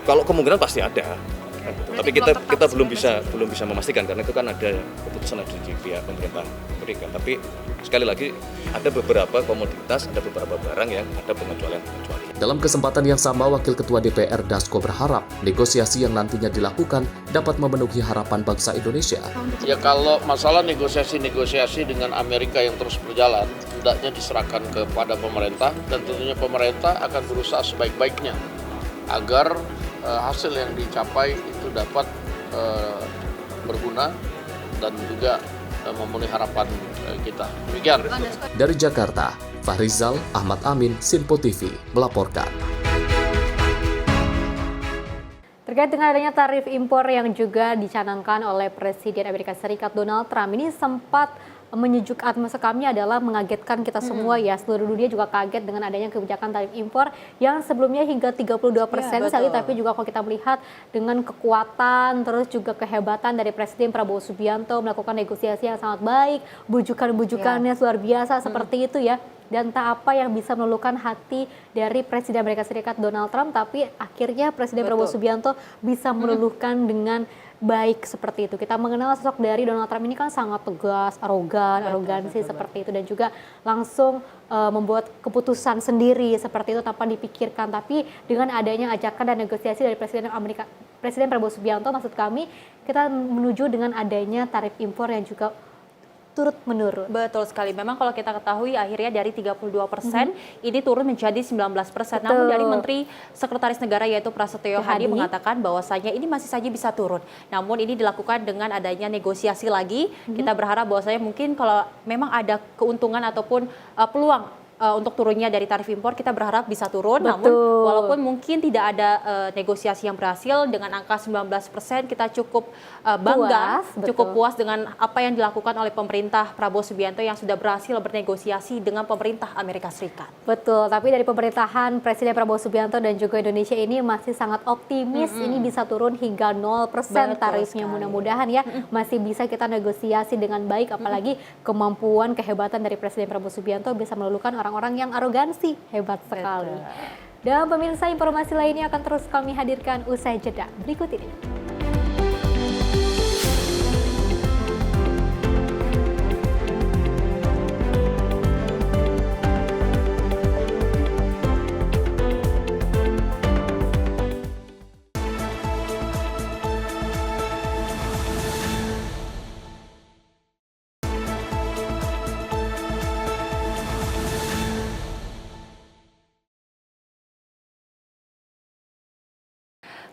kalau kemungkinan pasti ada. Tapi kita belum bisa memastikan karena itu kan ada keputusan di pihak pemerintah Amerika. Tapi sekali lagi ada beberapa komoditas, ada beberapa barang yang ada pengecualian. Dalam kesempatan yang sama, Wakil Ketua DPR Dasko berharap negosiasi yang nantinya dilakukan dapat memenuhi harapan bangsa Indonesia. Ya kalau masalah negosiasi dengan Amerika yang terus berjalan, hendaknya diserahkan kepada pemerintah dan tentunya pemerintah akan berusaha sebaik-baiknya agar hasil yang dicapai itu dapat berguna dan juga memenuhi harapan kita. Demikian. Dari Jakarta, Fahrizal Ahmad Amin, Sinpo TV melaporkan. Terkait dengan adanya tarif impor yang juga dicanangkan oleh Presiden Amerika Serikat Donald Trump, ini sempat menyejukkan masa kami adalah mengagetkan kita semua ya. Seluruh dunia juga kaget dengan adanya kebijakan tarif impor yang sebelumnya hingga 32% sekali, tapi juga kalau kita melihat dengan kekuatan terus juga kehebatan dari Presiden Prabowo Subianto melakukan negosiasi yang sangat baik, bujukan-bujukannya luar biasa seperti itu ya. Dan tak apa yang bisa meluluhkan hati dari Presiden Amerika Serikat Donald Trump, tapi akhirnya Presiden Prabowo Subianto bisa meluluhkan dengan baik seperti itu. Kita mengenal sosok dari Donald Trump ini kan sangat tegas, arogansi seperti itu, dan juga langsung membuat keputusan sendiri seperti itu tanpa dipikirkan. Tapi dengan adanya ajakan dan negosiasi dari Presiden Prabowo Subianto, maksud kami kita menuju dengan adanya tarif impor yang juga turut menurun. Betul sekali. Memang kalau kita ketahui akhirnya dari 32% ini turun menjadi 19%. Namun dari Menteri Sekretaris Negara yaitu Prasetyo Hadi mengatakan bahwasanya ini masih saja bisa turun. Namun ini dilakukan dengan adanya negosiasi lagi. Kita berharap bahwasanya mungkin kalau memang ada keuntungan ataupun peluang untuk turunnya dari tarif impor, kita berharap bisa turun. Namun walaupun mungkin tidak ada negosiasi yang berhasil dengan angka 19%, kita cukup bangga, cukup puas dengan apa yang dilakukan oleh pemerintah Prabowo Subianto yang sudah berhasil bernegosiasi dengan pemerintah Amerika Serikat. Betul, tapi dari pemerintahan Presiden Prabowo Subianto dan juga Indonesia ini masih sangat optimis ini bisa turun hingga 0% tarifnya. Mudah-mudahan ya masih bisa kita negosiasi dengan baik, apalagi kemampuan kehebatan dari Presiden Prabowo Subianto bisa meluluhkan orang-orang yang arogansi, hebat sekali. Dan pemirsa, informasi lainnya akan terus kami hadirkan usai jeda berikut ini.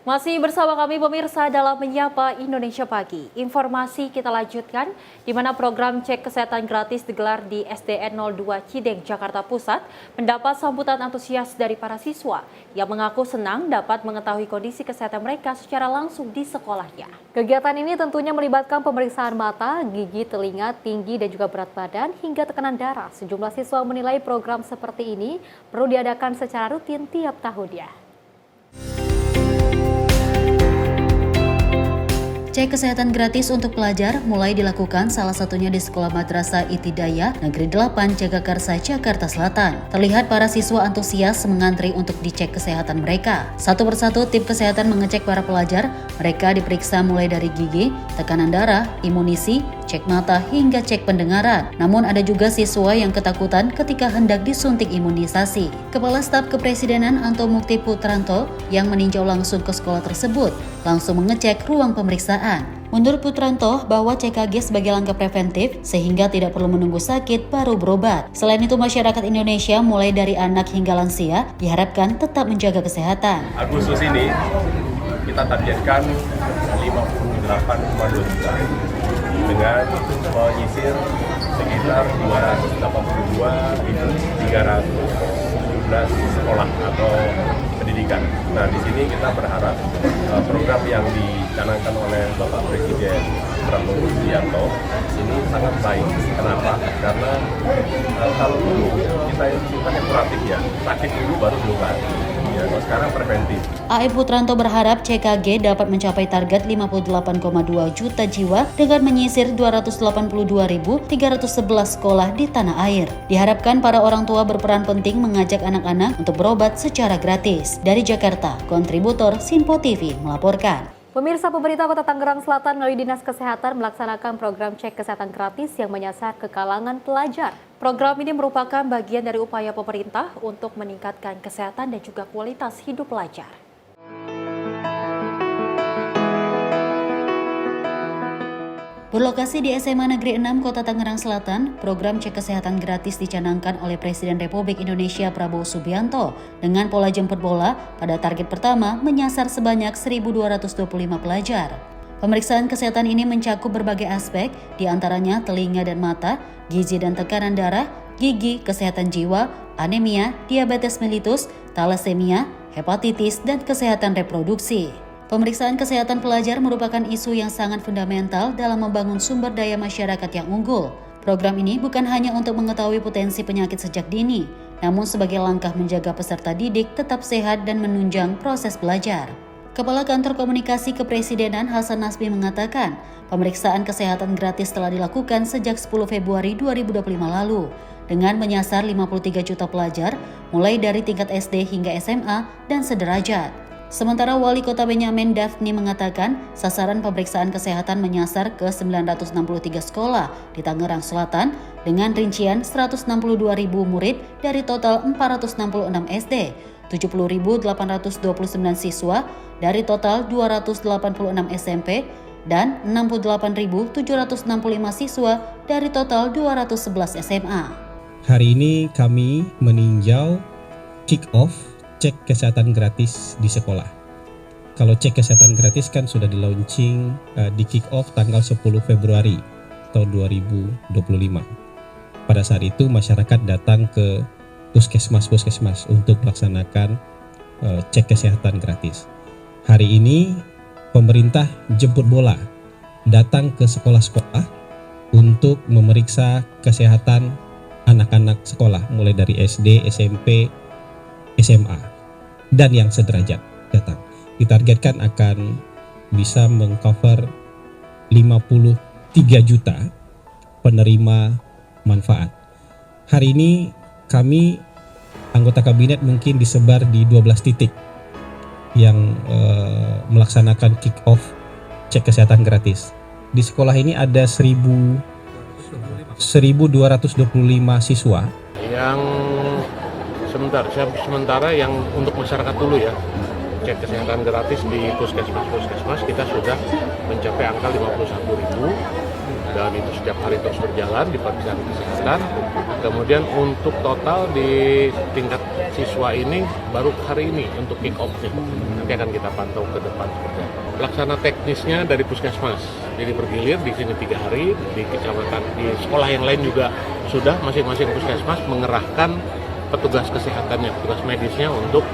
Masih bersama kami pemirsa dalam Menyapa Indonesia Pagi. Informasi kita lanjutkan, di mana program cek kesehatan gratis digelar di SDN 02 Cideng, Jakarta Pusat, mendapat sambutan antusias dari para siswa yang mengaku senang dapat mengetahui kondisi kesehatan mereka secara langsung di sekolahnya. Kegiatan ini tentunya melibatkan pemeriksaan mata, gigi, telinga, tinggi, dan juga berat badan hingga tekanan darah. Sejumlah siswa menilai program seperti ini perlu diadakan secara rutin tiap tahunnya. Cek kesehatan gratis untuk pelajar mulai dilakukan salah satunya di Sekolah Madrasah Ibtidaiyah Negeri 8 Jagakarsa, Jakarta Selatan. Terlihat para siswa antusias mengantri untuk dicek kesehatan mereka. Satu persatu tim kesehatan mengecek para pelajar. Mereka diperiksa mulai dari gigi, tekanan darah, imunisi, cek mata hingga cek pendengaran. Namun ada juga siswa yang ketakutan ketika hendak disuntik imunisasi. Kepala Staf Kepresidenan Anto Mukti Putranto yang meninjau langsung ke sekolah tersebut langsung mengecek ruang pemeriksaan. Menurut Putranto bahwa CKG sebagai langkah preventif sehingga tidak perlu menunggu sakit baru berobat. Selain itu masyarakat Indonesia mulai dari anak hingga lansia diharapkan tetap menjaga kesehatan. Agustus ini kita targetkan 58,2 juta dengan menyisir sekitar 282.317 sekolah atau pendidikan. Nah, di sini kita berharap program yang dicanangkan oleh Bapak Presiden Prabowo Subianto ini sangat baik. Kenapa? Karena kalau dulu kita sifatnya kuratif ya, sakit dulu baru berobat. Ya, sekarang preventif. AE Putranto berharap CKG dapat mencapai target 58,2 juta jiwa dengan menyisir 282.311 sekolah di tanah air. Diharapkan para orang tua berperan penting mengajak anak-anak untuk berobat secara gratis. Dari Jakarta, kontributor Sinpo TV melaporkan. Pemirsa, pemerintah Kota Tangerang Selatan melalui Dinas Kesehatan melaksanakan program cek kesehatan gratis yang menyasar ke kalangan pelajar. Program ini merupakan bagian dari upaya pemerintah untuk meningkatkan kesehatan dan juga kualitas hidup pelajar. Berlokasi di SMA Negeri 6 Kota Tangerang Selatan, program cek kesehatan gratis dicanangkan oleh Presiden Republik Indonesia Prabowo Subianto dengan pola jemput bola pada target pertama menyasar sebanyak 1.225 pelajar. Pemeriksaan kesehatan ini mencakup berbagai aspek, diantaranya telinga dan mata, gizi dan tekanan darah, gigi, kesehatan jiwa, anemia, diabetes mellitus, thalassemia, hepatitis, dan kesehatan reproduksi. Pemeriksaan kesehatan pelajar merupakan isu yang sangat fundamental dalam membangun sumber daya masyarakat yang unggul. Program ini bukan hanya untuk mengetahui potensi penyakit sejak dini, namun sebagai langkah menjaga peserta didik tetap sehat dan menunjang proses belajar. Kepala Kantor Komunikasi Kepresidenan Hasan Nasbi mengatakan, pemeriksaan kesehatan gratis telah dilakukan sejak 10 Februari 2025 lalu, dengan menyasar 53 juta pelajar, mulai dari tingkat SD hingga SMA dan sederajat. Sementara Wali Kota Benyamin Daphni mengatakan sasaran pemeriksaan kesehatan menyasar ke 963 sekolah di Tangerang Selatan dengan rincian 162.000 murid dari total 466 SD, 70.829 siswa dari total 286 SMP, dan 68.765 siswa dari total 211 SMA. Hari ini kami meninjau kick-off cek kesehatan gratis di sekolah. Kalau cek kesehatan gratis kan sudah di-launching di kick-off tanggal 10 Februari tahun 2025. Pada saat itu masyarakat datang ke puskesmas untuk melaksanakan cek kesehatan gratis. Hari ini pemerintah jemput bola datang ke sekolah-sekolah untuk memeriksa kesehatan anak-anak sekolah mulai dari SD, SMP, SMA dan yang sederajat datang. Ditargetkan akan bisa mengcover 53 juta penerima manfaat. Hari ini kami anggota kabinet mungkin disebar di 12 titik yang melaksanakan kick off cek kesehatan gratis. Di sekolah ini ada 1.225 siswa yang sementara yang untuk masyarakat dulu ya, cek kesehatan gratis di puskesmas kita sudah mencapai angka 51.000 dan itu setiap hari terus berjalan di pemeriksaan kesehatan. Kemudian untuk total di tingkat siswa ini baru hari ini untuk kick off-nya. nanti akan kita pantau ke depan seperti apa. Pelaksana teknisnya dari puskesmas, jadi bergilir di sini 3 hari, di kecamatan, di sekolah yang lain juga sudah masing-masing puskesmas mengerahkan petugas kesehatannya, petugas medisnya untuk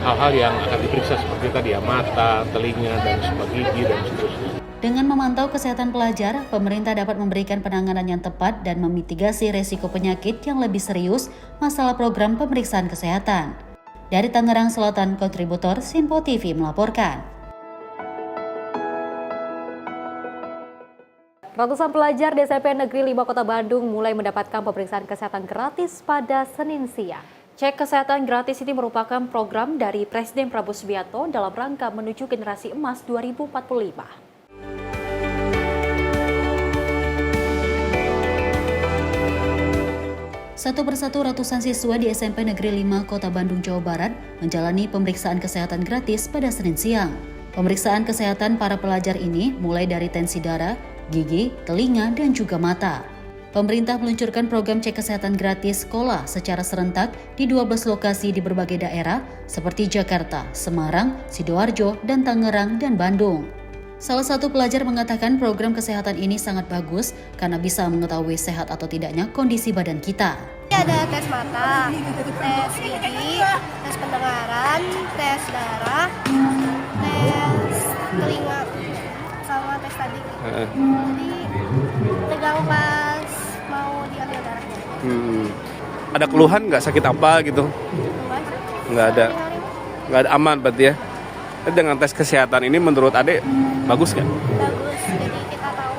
hal-hal yang akan diperiksa seperti tadi ya, mata, telinga, dan gigi, dan seterusnya. Dengan memantau kesehatan pelajar, pemerintah dapat memberikan penanganan yang tepat dan memitigasi resiko penyakit yang lebih serius masalah program pemeriksaan kesehatan. Dari Tangerang Selatan, kontributor Simpo TV melaporkan. Ratusan pelajar di SMP Negeri 5 Kota Bandung mulai mendapatkan pemeriksaan kesehatan gratis pada Senin siang. Cek kesehatan gratis ini merupakan program dari Presiden Prabowo Subianto dalam rangka menuju generasi emas 2045. Satu persatu ratusan siswa di SMP Negeri 5 Kota Bandung, Jawa Barat menjalani pemeriksaan kesehatan gratis pada Senin siang. Pemeriksaan kesehatan para pelajar ini mulai dari tensi darah, gigi, telinga, dan juga mata. Pemerintah meluncurkan program cek kesehatan gratis sekolah secara serentak di 12 lokasi di berbagai daerah seperti Jakarta, Semarang, Sidoarjo, dan Tangerang, dan Bandung. Salah satu pelajar mengatakan program kesehatan ini sangat bagus karena bisa mengetahui sehat atau tidaknya kondisi badan kita. Ada tes mata, tes gigi, tes pendengaran, tes darah, tes telinga, sama tes tadi. Jadi tegang pas mau diambil darahnya. Ada keluhan nggak, sakit apa gitu? Nggak ada. Nggak ada, aman berarti ya? Dengan tes kesehatan ini menurut Adek bagus nggak? Bagus, jadi kita tahu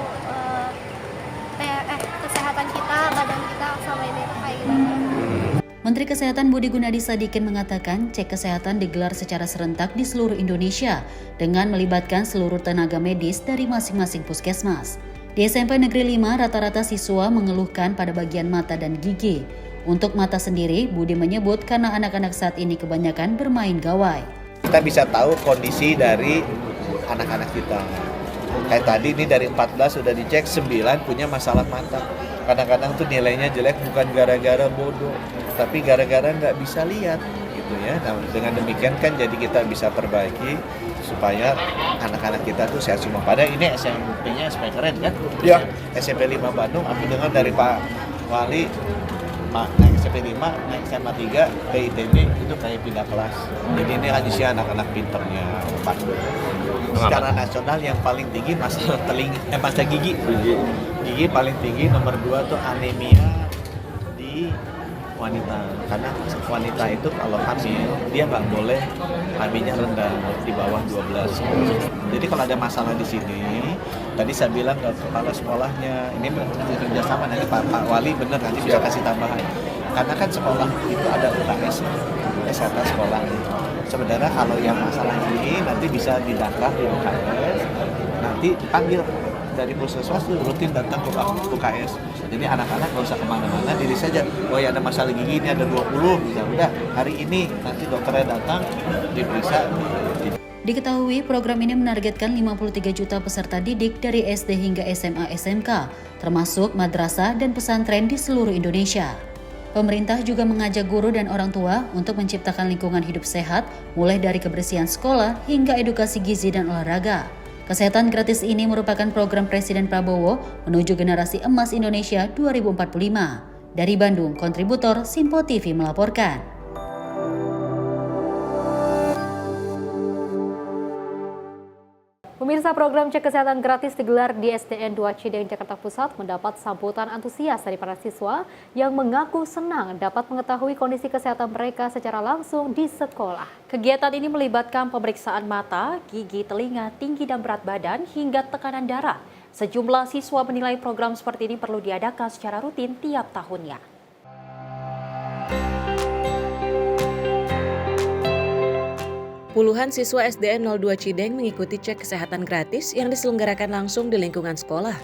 kesehatan kita, badan kita sama ini kayak gimana. Menteri Kesehatan Budi Gunadi Sadikin mengatakan cek kesehatan digelar secara serentak di seluruh Indonesia dengan melibatkan seluruh tenaga medis dari masing-masing puskesmas. Di SMP Negeri 5 rata-rata siswa mengeluhkan pada bagian mata dan gigi. Untuk mata sendiri, Budi menyebut karena anak-anak saat ini kebanyakan bermain gawai. Kita bisa tahu kondisi dari anak-anak kita. Kayak tadi ini dari 14 sudah dicek, 9 punya masalah mata. Kadang-kadang tuh nilainya jelek bukan gara-gara bodoh, tapi gara-gara nggak bisa lihat gitu ya. Nah, dengan demikian kan jadi kita bisa perbaiki supaya anak-anak kita tuh sehat semua. Padahal ini SMP-nya SMP keren kan? Ya. SMP 5 Bandung, aku dengar dari Pak Wali naik SMP 5, naik SMA 3, PITB itu kayak pindah kelas. Jadi ini hanya sih anak-anak pinternya Pak. Secara nasional yang paling tinggi masalah masalah gigi. Gigi paling tinggi, nomor 2 tuh anemia di wanita. Karena wanita itu kalau hamil, dia nggak boleh hamilnya rendah di bawah 12. Jadi kalau ada masalah di sini, tadi saya bilang ke kepala sekolahnya, ini kerjasama nanti Pak Wali bener nanti bisa kasih tambahan. Karena kan sekolah itu ada UKS, kesehatan sekolah. Sebenarnya kalau yang masalah ini nanti bisa didaftar di UKS, nanti dipanggil dari puskesmas rutin datang ke UKS. Jadi anak-anak nggak usah kemana-mana, diri saja. Oh ya ada masalah gigi ini ada 20, bisa udah hari ini nanti dokternya datang diperiksa. Diketahui program ini menargetkan 53 juta peserta didik dari SD hingga SMA SMK, termasuk madrasah dan pesantren di seluruh Indonesia. Pemerintah juga mengajak guru dan orang tua untuk menciptakan lingkungan hidup sehat, mulai dari kebersihan sekolah hingga edukasi gizi dan olahraga. Kesehatan gratis ini merupakan program Presiden Prabowo menuju generasi emas Indonesia 2045. Dari Bandung, kontributor Simpo TV melaporkan. Pemirsa, program cek kesehatan gratis digelar di SDN 2 Cideng, Jakarta Pusat mendapat sambutan antusias dari para siswa yang mengaku senang dapat mengetahui kondisi kesehatan mereka secara langsung di sekolah. Kegiatan ini melibatkan pemeriksaan mata, gigi, telinga, tinggi dan berat badan, hingga tekanan darah. Sejumlah siswa menilai program seperti ini perlu diadakan secara rutin tiap tahunnya. Puluhan siswa SDN 02 Cideng mengikuti cek kesehatan gratis yang diselenggarakan langsung di lingkungan sekolah.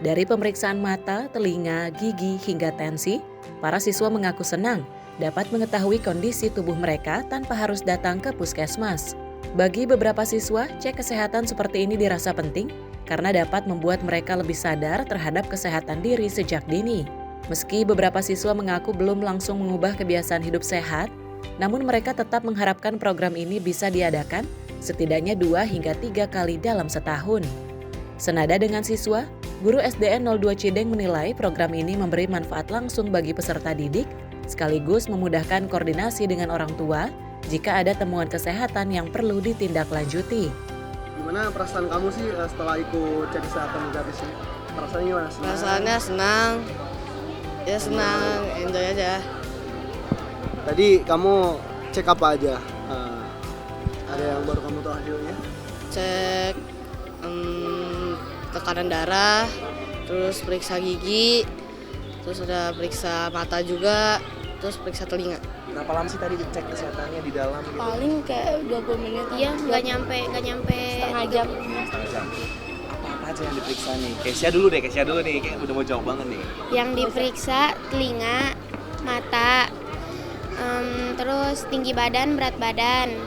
Dari pemeriksaan mata, telinga, gigi, hingga tensi, para siswa mengaku senang dapat mengetahui kondisi tubuh mereka tanpa harus datang ke puskesmas. Bagi beberapa siswa, cek kesehatan seperti ini dirasa penting karena dapat membuat mereka lebih sadar terhadap kesehatan diri sejak dini. Meski beberapa siswa mengaku belum langsung mengubah kebiasaan hidup sehat, Namun mereka tetap mengharapkan program ini bisa diadakan setidaknya 2 hingga 3 kali dalam setahun. Senada dengan siswa, guru SDN 02 Cideng menilai program ini memberi manfaat langsung bagi peserta didik, sekaligus memudahkan koordinasi dengan orang tua jika ada temuan kesehatan yang perlu ditindaklanjuti. Gimana perasaan kamu sih setelah ikut cek kesehatan gratis ini? Perasaannya gimana? Perasaannya senang, ya senang, enjoy aja. Tadi kamu cek apa aja? Ada yang baru kamu tahu hasilnya? Cek tekanan darah, terus periksa gigi, terus ada periksa mata juga, terus periksa telinga. Berapa lama sih tadi cek kesehatannya di dalam? Gitu? Paling kayak 20 menit. Iya, nggak nyampe setengah jam. Apa aja yang diperiksa nih? Kesia dulu nih, kayak udah mau jauh banget nih. Yang diperiksa telinga, mata, terus tinggi badan, berat badan,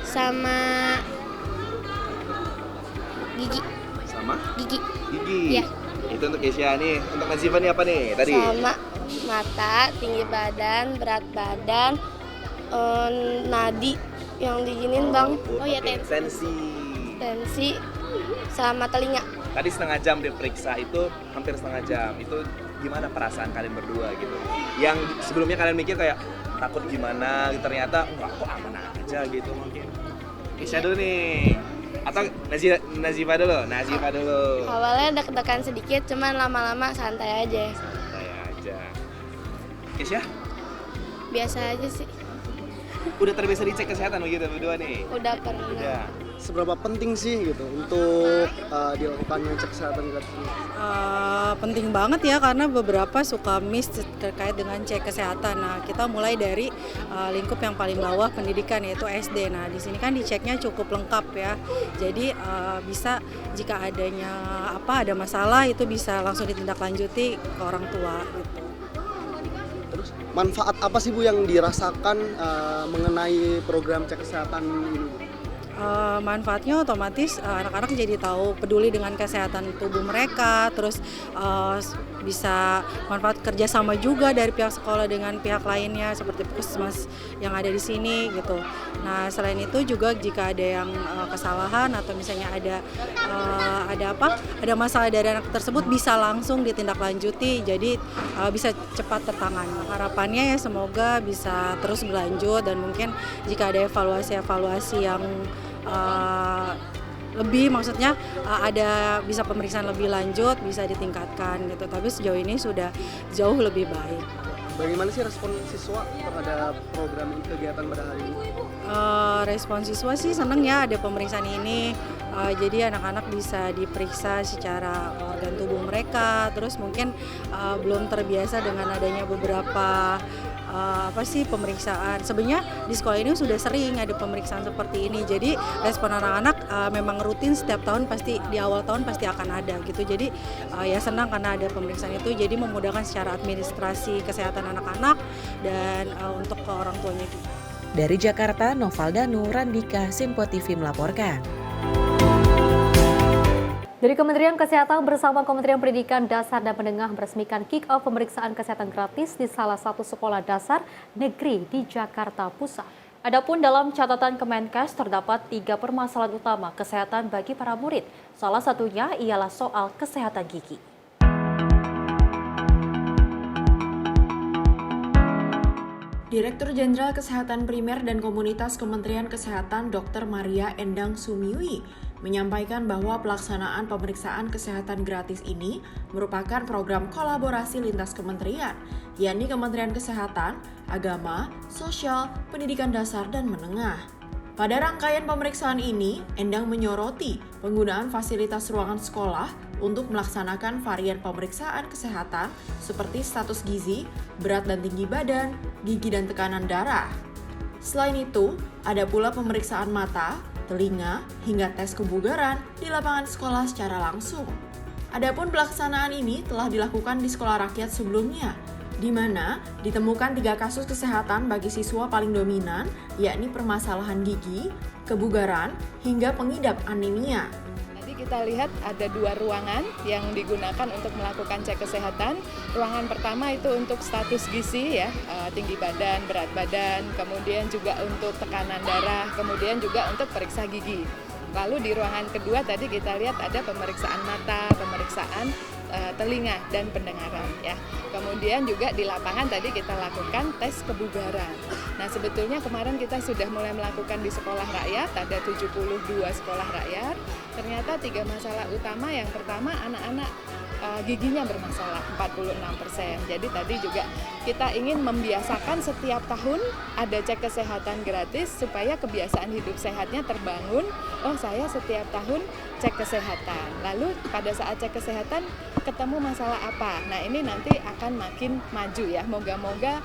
sama gigi. Gigi. Iya. Itu untuk Kesia nih. Untuk Nazifa nih apa nih tadi? Sama mata, tinggi badan, berat badan, nadi yang diginin bang. Oh ya tensi, sama telinga. Tadi setengah jam diperiksa, itu hampir setengah jam. Itu gimana perasaan kalian berdua gitu? Yang sebelumnya kalian mikir kayak takut gimana, ternyata enggak, kok aman aja gitu mungkin. Kesia dulu nih. Atau Nazifa dulu? Awalnya deg-degan sedikit, cuman lama-lama santai aja. Kesia? Biasa aja sih. Udah terbiasa dicek kesehatan begitu berdua nih? Udah pernah. Udah. Seberapa penting sih gitu untuk dilakukannya cek kesehatan gratis ini? Penting banget ya, karena beberapa suka miss terkait dengan cek kesehatan. Nah, kita mulai dari lingkup yang paling bawah pendidikan, yaitu SD. Nah, di sini kan diceknya cukup lengkap ya. Jadi bisa jika ada masalah itu bisa langsung ditindaklanjuti ke orang tua gitu. Terus manfaat apa sih Bu yang dirasakan mengenai program cek kesehatan ini? Manfaatnya otomatis anak-anak jadi tahu peduli dengan kesehatan tubuh mereka, terus bisa manfaat kerjasama juga dari pihak sekolah dengan pihak lainnya seperti puskesmas yang ada di sini gitu. Nah selain itu juga jika ada yang kesalahan atau misalnya ada masalah dari anak tersebut bisa langsung ditindaklanjuti, jadi bisa cepat tertangani. Harapannya ya semoga bisa terus berlanjut dan mungkin jika ada evaluasi yang lebih, maksudnya ada bisa pemeriksaan lebih lanjut, bisa ditingkatkan gitu. Tapi sejauh ini sudah jauh lebih baik. Bagaimana sih respon siswa terhadap program kegiatan pada hari ini? Respon siswa sih seneng ya ada pemeriksaan ini. Jadi anak-anak bisa diperiksa secara organ tubuh mereka. Terus mungkin belum terbiasa dengan adanya beberapa pemeriksaan. Sebenarnya di sekolah ini sudah sering ada pemeriksaan seperti ini. Jadi respon anak-anak memang rutin setiap tahun, pasti di awal tahun pasti akan ada gitu. Jadi ya senang karena ada pemeriksaan itu. Jadi memudahkan secara administrasi kesehatan anak-anak dan untuk ke orang tuanya juga. Dari Jakarta, Novaldanu Randika, Simpo TV melaporkan. Dari Kementerian Kesehatan bersama Kementerian Pendidikan Dasar dan Menengah meresmikan kick-off pemeriksaan kesehatan gratis di salah satu sekolah dasar negeri di Jakarta Pusat. Adapun dalam catatan Kemenkes terdapat 3 permasalahan utama kesehatan bagi para murid. Salah satunya ialah soal kesehatan gigi. Direktur Jenderal Kesehatan Primer dan Komunitas Kementerian Kesehatan Dr. Maria Endang Sumiwi menyampaikan bahwa pelaksanaan pemeriksaan kesehatan gratis ini merupakan program kolaborasi lintas kementerian, yakni Kementerian Kesehatan, Agama, Sosial, Pendidikan Dasar, dan Menengah. Pada rangkaian pemeriksaan ini, Endang menyoroti penggunaan fasilitas ruangan sekolah untuk melaksanakan varian pemeriksaan kesehatan seperti status gizi, berat dan tinggi badan, gigi dan tekanan darah. Selain itu, ada pula pemeriksaan mata, telinga, hingga tes kebugaran di lapangan sekolah secara langsung. Adapun pelaksanaan ini telah dilakukan di sekolah rakyat sebelumnya, di mana ditemukan 3 kasus kesehatan bagi siswa paling dominan, yakni permasalahan gigi, kebugaran, hingga pengidap anemia. kita lihat ada 2 ruangan yang digunakan untuk melakukan cek kesehatan. Ruangan pertama itu untuk status gizi ya, tinggi badan, berat badan, kemudian juga untuk tekanan darah, kemudian juga untuk periksa gigi. Lalu di ruangan kedua tadi kita lihat ada pemeriksaan mata, pemeriksaan telinga dan pendengaran ya. Kemudian juga di lapangan tadi kita lakukan tes kebugaran. Nah, sebetulnya kemarin kita sudah mulai melakukan di sekolah rakyat, ada 72 sekolah rakyat. Ternyata 3 masalah utama. Yang pertama, anak-anak giginya bermasalah 46%. Jadi tadi juga kita ingin membiasakan setiap tahun ada cek kesehatan gratis supaya kebiasaan hidup sehatnya terbangun. Oh, saya setiap tahun cek kesehatan. Lalu pada saat cek kesehatan ketemu masalah apa? Nah, ini nanti akan makin maju ya. Moga-moga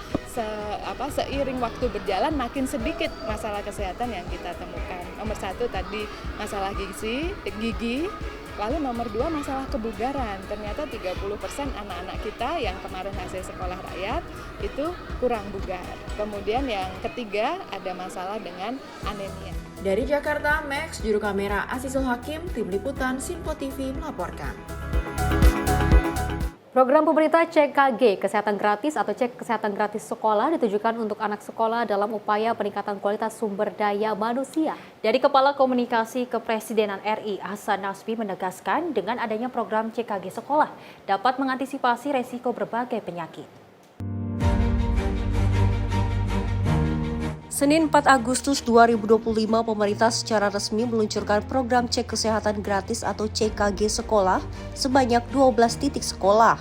seiring waktu berjalan makin sedikit masalah kesehatan yang kita temukan. Nomor 1 tadi masalah gigi. Lalu nomor 2 masalah kebugaran. Ternyata 30% anak-anak kita yang kemarin hasil sekolah rakyat itu kurang bugar. Kemudian yang ketiga ada masalah dengan anemia. Dari Jakarta, Max, juru kamera Asisul Hakim, tim liputan Sinpo TV melaporkan. Program pemerintah CKG Kesehatan Gratis atau Cek Kesehatan Gratis Sekolah ditujukan untuk anak sekolah dalam upaya peningkatan kualitas sumber daya manusia. Dari Kepala Komunikasi Kepresidenan RI, Hasan Nasbi menegaskan dengan adanya program CKG Sekolah dapat mengantisipasi resiko berbagai penyakit. Senin 4 Agustus 2025, pemerintah secara resmi meluncurkan program cek kesehatan gratis atau CKG sekolah sebanyak 12 titik sekolah.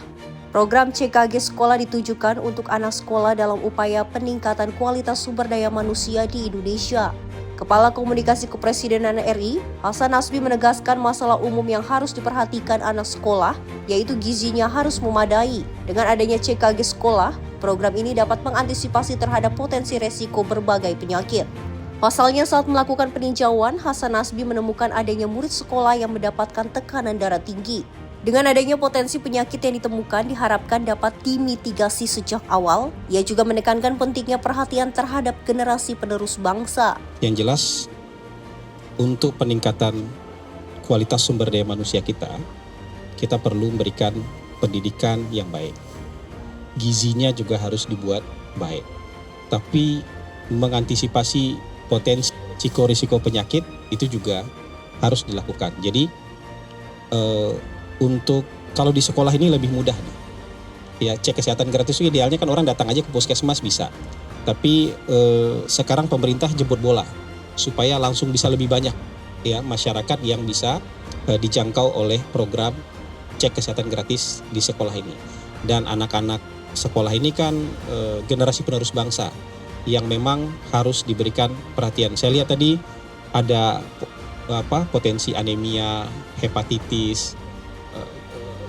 Program CKG sekolah ditujukan untuk anak sekolah dalam upaya peningkatan kualitas sumber daya manusia di Indonesia. Kepala Komunikasi Kepresidenan RI, Hasan Nasbi menegaskan masalah umum yang harus diperhatikan anak sekolah, yaitu gizinya harus memadai. Dengan adanya CKG sekolah, program ini dapat mengantisipasi terhadap potensi resiko berbagai penyakit. Pasalnya saat melakukan peninjauan, Hasan Nasbi menemukan adanya murid sekolah yang mendapatkan tekanan darah tinggi. Dengan adanya potensi penyakit yang ditemukan diharapkan dapat dimitigasi sejak awal. Ia juga menekankan pentingnya perhatian terhadap generasi penerus bangsa. Yang jelas, untuk peningkatan kualitas sumber daya manusia kita perlu memberikan pendidikan yang baik. Gizinya juga harus dibuat baik. Tapi mengantisipasi potensi risiko penyakit itu juga harus dilakukan. Jadi untuk kalau di sekolah ini lebih mudah nih. Ya, cek kesehatan gratis itu idealnya kan orang datang aja ke puskesmas bisa. Tapi sekarang pemerintah jemput bola supaya langsung bisa lebih banyak ya masyarakat yang bisa dijangkau oleh program cek kesehatan gratis di sekolah ini. Dan anak-anak sekolah ini kan generasi penerus bangsa yang memang harus diberikan perhatian. Saya lihat tadi ada potensi anemia, hepatitis,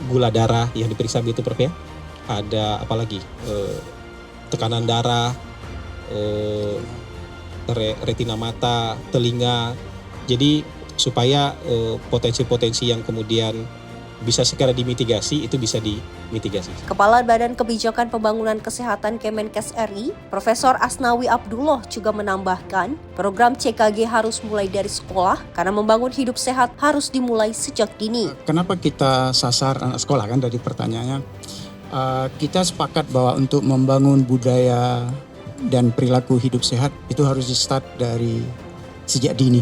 gula darah yang diperiksa begitu Prof ya. Ada apalagi tekanan darah, retina mata, telinga. Jadi supaya potensi-potensi yang kemudian bisa segera dimitigasi, itu bisa dimitigasi. Kepala Badan Kebijakan Pembangunan Kesehatan Kemenkes RI, Profesor Asnawi Abdullah juga menambahkan, program CKG harus mulai dari sekolah karena membangun hidup sehat harus dimulai sejak dini. Kenapa kita sasar anak sekolah kan dari pertanyaannya? Kita sepakat bahwa untuk membangun budaya dan perilaku hidup sehat itu harus di-start dari sejak dini.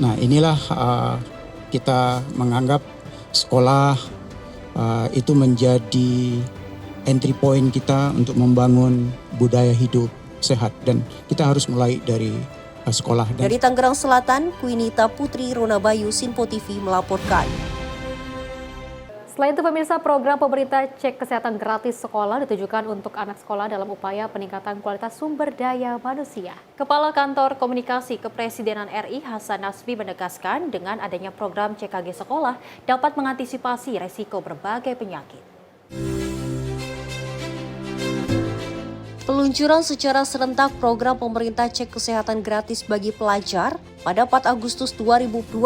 Nah, inilah kita menganggap sekolah itu menjadi entry point kita untuk membangun budaya hidup sehat dan kita harus mulai dari sekolah. Dari Tangerang Selatan, Quinita Putri Ronabayu, Sinpo TV melaporkan. Selain itu pemirsa, program pemerintah cek kesehatan gratis sekolah ditujukan untuk anak sekolah dalam upaya peningkatan kualitas sumber daya manusia. Kepala Kantor Komunikasi Kepresidenan RI Hasan Nasbi menegaskan dengan adanya program CKG sekolah dapat mengantisipasi resiko berbagai penyakit. Peluncuran secara serentak program pemerintah cek kesehatan gratis bagi pelajar pada 4 Agustus 2025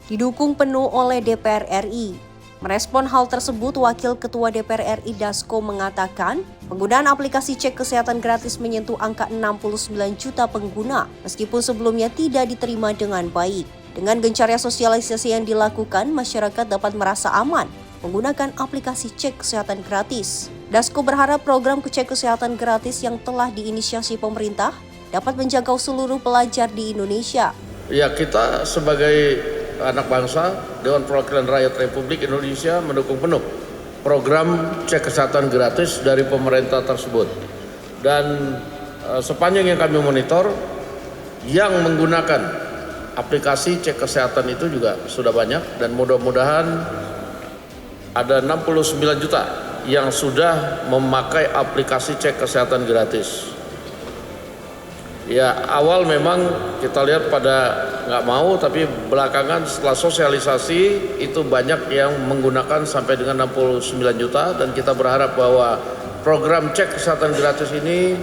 didukung penuh oleh DPR RI. Merespon hal tersebut, Wakil Ketua DPR RI Dasko mengatakan, penggunaan aplikasi cek kesehatan gratis menyentuh angka 69 juta pengguna, meskipun sebelumnya tidak diterima dengan baik. Dengan gencarnya sosialisasi yang dilakukan, masyarakat dapat merasa aman menggunakan aplikasi cek kesehatan gratis. Dasko berharap program cek kesehatan gratis yang telah diinisiasi pemerintah dapat menjangkau seluruh pelajar di Indonesia. Ya, kita sebagai anak bangsa, Dewan Perwakilan Rakyat Republik Indonesia mendukung penuh program cek kesehatan gratis dari pemerintah tersebut. Dan sepanjang yang kami monitor, yang menggunakan aplikasi cek kesehatan itu juga sudah banyak, dan mudah-mudahan ada 69 juta yang sudah memakai aplikasi cek kesehatan gratis. Ya, awal memang kita lihat pada nggak mau, tapi belakangan setelah sosialisasi itu banyak yang menggunakan sampai dengan 69 juta, dan kita berharap bahwa program cek kesehatan gratis ini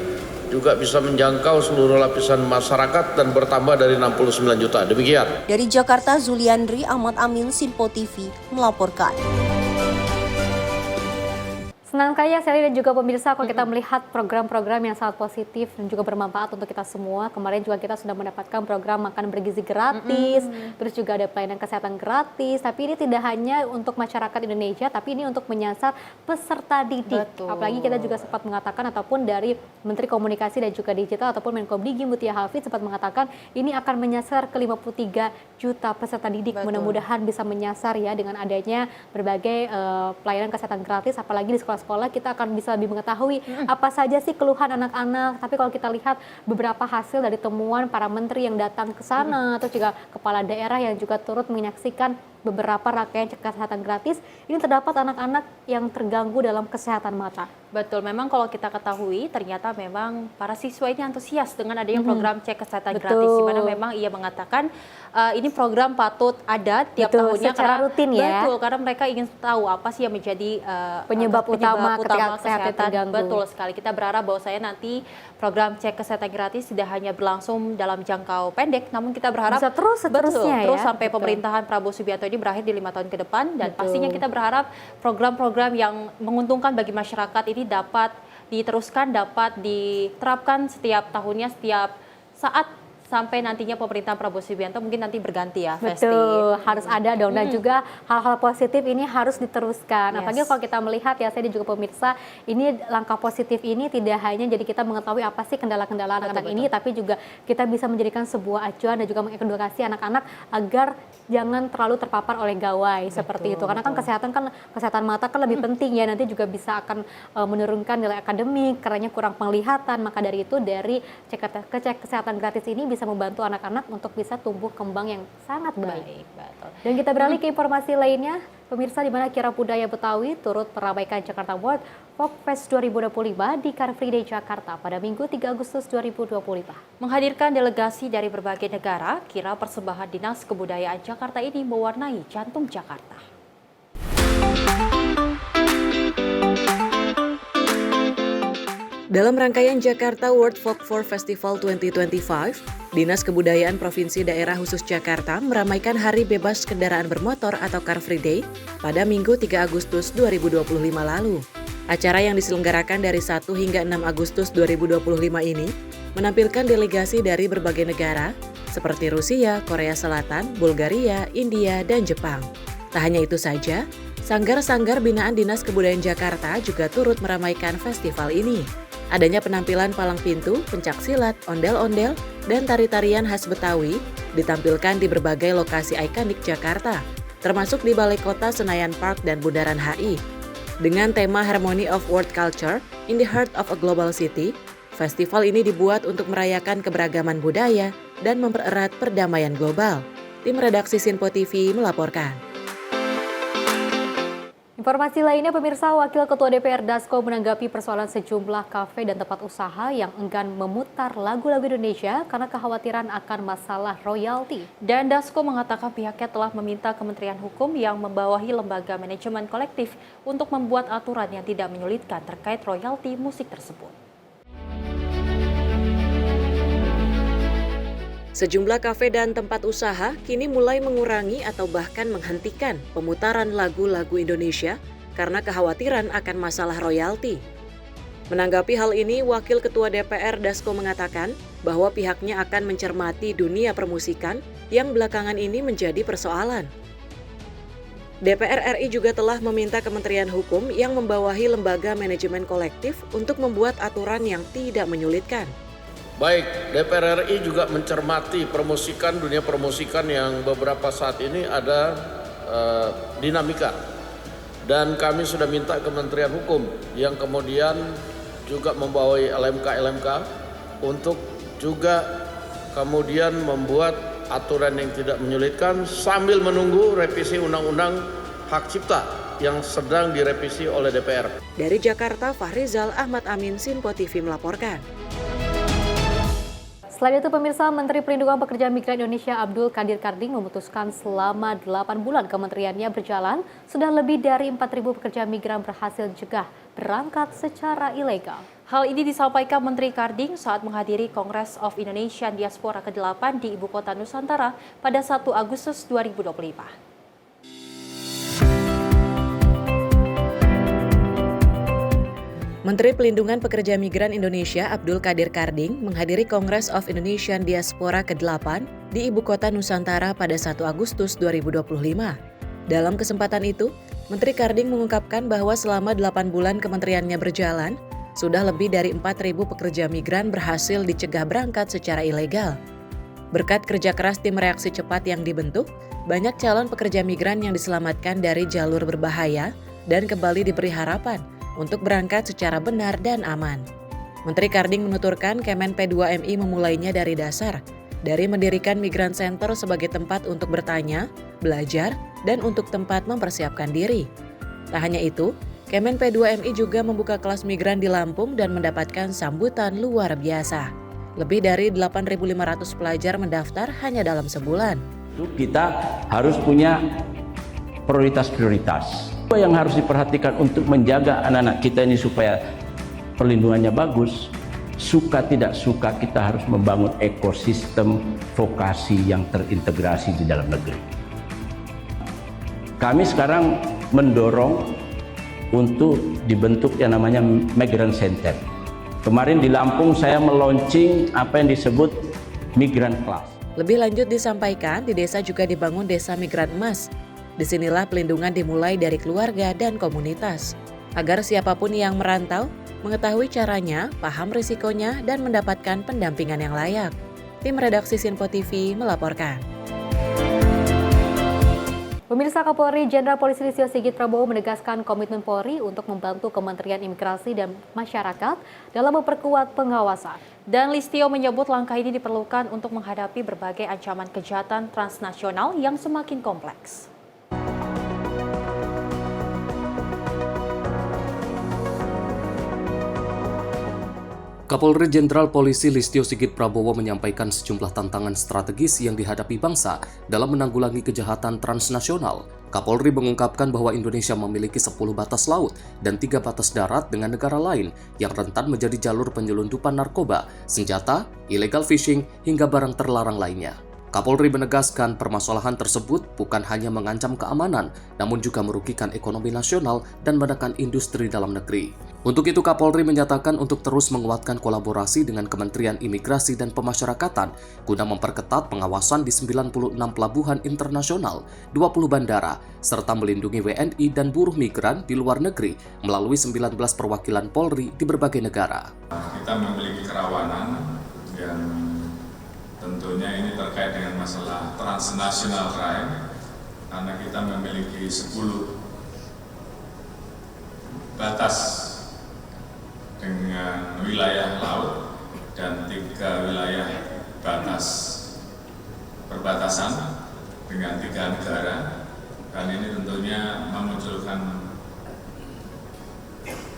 juga bisa menjangkau seluruh lapisan masyarakat dan bertambah dari 69 juta. Demikian. Dari Jakarta, Zuliandri Ahmad Amin, Sinpo TV melaporkan. Senang kaya Sally dan juga pemirsa kalau kita melihat program-program yang sangat positif dan juga bermanfaat untuk kita semua. Kemarin juga kita sudah mendapatkan program makan bergizi gratis, terus juga ada pelayanan kesehatan gratis. Tapi ini tidak hanya untuk masyarakat Indonesia, tapi ini untuk menyasar peserta didik. Betul. Apalagi kita juga sempat mengatakan ataupun dari Menteri Komunikasi dan juga Digital ataupun Menkomdigi Mutia Hafid sempat mengatakan ini akan menyasar ke 53 juta peserta didik. Mudah-mudahan bisa menyasar ya dengan adanya berbagai pelayanan kesehatan gratis, apalagi di sekolah kita akan bisa lebih mengetahui apa saja sih keluhan anak-anak. Tapi kalau kita lihat beberapa hasil dari temuan para menteri yang datang ke sana atau juga kepala daerah yang juga turut menyaksikan beberapa rangkaian kesehatan gratis, ini terdapat anak-anak yang terganggu dalam kesehatan mata. Betul, memang kalau kita ketahui ternyata memang para siswa ini antusias dengan adanya program cek kesehatan gratis, di mana memang ia mengatakan ini program patut ada tiap tahunnya secara rutin ya. Betul, karena mereka ingin tahu apa sih yang menjadi penyebab utama kesehatan terganggu. Betul sekali. Kita berharap bahwa saya nanti program cek kesehatan gratis tidak hanya berlangsung dalam jangkau pendek, namun kita berharap bisa terus seterusnya terus ya. sampai pemerintahan Prabowo Subianto ini berakhir di 5 tahun ke depan, dan pastinya kita berharap program-program yang menguntungkan bagi masyarakat ini dapat diteruskan, dapat diterapkan setiap tahunnya, setiap saat sampai nantinya pemerintahan Prabowo Subianto mungkin nanti berganti ya. Betul, harus ada dong, dan juga hal-hal positif ini harus diteruskan. Apalagi kalau kita melihat ya, saya dan juga pemirsa, ini langkah positif ini tidak hanya jadi kita mengetahui apa sih kendala-kendala anak-anak ini, tapi juga kita bisa menjadikan sebuah acuan dan juga mengedukasi anak-anak agar jangan terlalu terpapar oleh gawai seperti itu. Karena kan kesehatan mata kan lebih penting ya, nanti juga bisa akan menurunkan nilai akademik karena kurang penglihatan. Maka dari itu dari cek kesehatan gratis ini bisa membantu anak-anak untuk bisa tumbuh kembang yang sangat baik. Dan kita beralih ke informasi lainnya, pemirsa, di mana Kira Budaya Betawi turut meramaikan Jakarta World Folkfest 2025 di Car Free Day Jakarta pada Minggu 3 Agustus 2025. Menghadirkan delegasi dari berbagai negara, Kira persembahan Dinas Kebudayaan Jakarta ini mewarnai jantung Jakarta. Dalam rangkaian Jakarta World Folklore Festival 2025, Dinas Kebudayaan Provinsi Daerah Khusus Jakarta meramaikan Hari Bebas Kendaraan Bermotor atau Car Free Day pada Minggu 3 Agustus 2025 lalu. Acara yang diselenggarakan dari 1 hingga 6 Agustus 2025 ini menampilkan delegasi dari berbagai negara seperti Rusia, Korea Selatan, Bulgaria, India, dan Jepang. Tak hanya itu saja, sanggar-sanggar binaan Dinas Kebudayaan Jakarta juga turut meramaikan festival ini. Adanya penampilan palang pintu, pencaksilat, ondel-ondel, dan tari-tarian khas Betawi ditampilkan di berbagai lokasi ikonik Jakarta, termasuk di Balai Kota Senayan Park dan Bundaran HI. Dengan tema Harmony of World Culture in the Heart of a Global City, festival ini dibuat untuk merayakan keberagaman budaya dan mempererat perdamaian global. Tim redaksi Sinpo TV melaporkan. Informasi lainnya, pemirsa, Wakil Ketua DPR Dasko menanggapi persoalan sejumlah kafe dan tempat usaha yang enggan memutar lagu-lagu Indonesia karena kekhawatiran akan masalah royalti. Dan Dasko mengatakan pihaknya telah meminta Kementerian Hukum yang membawahi lembaga manajemen kolektif untuk membuat aturan yang tidak menyulitkan terkait royalti musik tersebut. Sejumlah kafe dan tempat usaha kini mulai mengurangi atau bahkan menghentikan pemutaran lagu-lagu Indonesia karena kekhawatiran akan masalah royalti. Menanggapi hal ini, Wakil Ketua DPR Dasko mengatakan bahwa pihaknya akan mencermati dunia permusikan yang belakangan ini menjadi persoalan. DPR RI juga telah meminta Kementerian Hukum yang membawahi lembaga manajemen kolektif untuk membuat aturan yang tidak menyulitkan. Baik, DPR RI juga mencermati dunia permusikan yang beberapa saat ini ada dinamika. Dan kami sudah minta Kementerian Hukum yang kemudian juga membawahi LMK untuk juga kemudian membuat aturan yang tidak menyulitkan sambil menunggu revisi Undang-Undang Hak Cipta yang sedang direvisi oleh DPR. Dari Jakarta, Fahrizal Ahmad Amin, Sinpo TV melaporkan. Selain itu, pemirsa, Menteri Pelindungan Pekerja Migran Indonesia Abdul Qadir Karding memutuskan selama 8 bulan kementeriannya berjalan, sudah lebih dari 4.000 pekerja migran berhasil dicegah berangkat secara ilegal. Hal ini disampaikan Menteri Karding saat menghadiri Kongres of Indonesian Diaspora ke-8 di Ibu Kota Nusantara pada 1 Agustus 2025. Menteri Pelindungan Pekerja Migran Indonesia Abdul Qadir Karding menghadiri Kongres of Indonesian Diaspora ke-8 di Ibu Kota Nusantara pada 1 Agustus 2025. Dalam kesempatan itu, Menteri Karding mengungkapkan bahwa selama 8 bulan kementeriannya berjalan, sudah lebih dari 4.000 pekerja migran berhasil dicegah berangkat secara ilegal. Berkat kerja keras tim reaksi cepat yang dibentuk, banyak calon pekerja migran yang diselamatkan dari jalur berbahaya dan kembali diberi harapan untuk berangkat secara benar dan aman. Menteri Karding menuturkan Kemen P2MI memulainya dari dasar, dari mendirikan Migran Center sebagai tempat untuk bertanya, belajar, dan untuk tempat mempersiapkan diri. Tak hanya itu, Kemen P2MI juga membuka kelas migran di Lampung dan mendapatkan sambutan luar biasa. Lebih dari 8.500 pelajar mendaftar hanya dalam sebulan. Kita harus punya prioritas-prioritas. Apa yang harus diperhatikan untuk menjaga anak-anak kita ini supaya perlindungannya bagus, suka tidak suka kita harus membangun ekosistem vokasi yang terintegrasi di dalam negeri. Kami sekarang mendorong untuk dibentuk yang namanya Migran Center. Kemarin di Lampung saya meluncing apa yang disebut Migran Class. Lebih lanjut disampaikan, di desa juga dibangun Desa Migran Emas. Disinilah pelindungan dimulai dari keluarga dan komunitas, agar siapapun yang merantau mengetahui caranya, paham risikonya, dan mendapatkan pendampingan yang layak. Tim redaksi Sinpo TV melaporkan. Pemirsa, Kapolri Jenderal Polisi Listio Sigit Prabowo menegaskan komitmen Polri untuk membantu Kementerian Imigrasi dan Masyarakat dalam memperkuat pengawasan. Dan Listio menyebut langkah ini diperlukan untuk menghadapi berbagai ancaman kejahatan transnasional yang semakin kompleks. Kapolri Jenderal Polisi Listio Sigit Prabowo menyampaikan sejumlah tantangan strategis yang dihadapi bangsa dalam menanggulangi kejahatan transnasional. Kapolri mengungkapkan bahwa Indonesia memiliki 10 batas laut dan 3 batas darat dengan negara lain yang rentan menjadi jalur penyelundupan narkoba, senjata, illegal fishing, hingga barang terlarang lainnya. Kapolri menegaskan permasalahan tersebut bukan hanya mengancam keamanan, namun juga merugikan ekonomi nasional dan menekan industri dalam negeri. Untuk itu, Kapolri menyatakan untuk terus menguatkan kolaborasi dengan Kementerian Imigrasi dan Pemasyarakatan guna memperketat pengawasan di 96 pelabuhan internasional, 20 bandara, serta melindungi WNI dan buruh migran di luar negeri melalui 19 perwakilan Polri di berbagai negara. Kita memiliki kerawanan yang tentunya ini terkait dengan masalah transnational crime, karena kita memiliki 10 batas dengan wilayah laut dan 3 wilayah batas perbatasan dengan 3 negara, dan ini tentunya memunculkan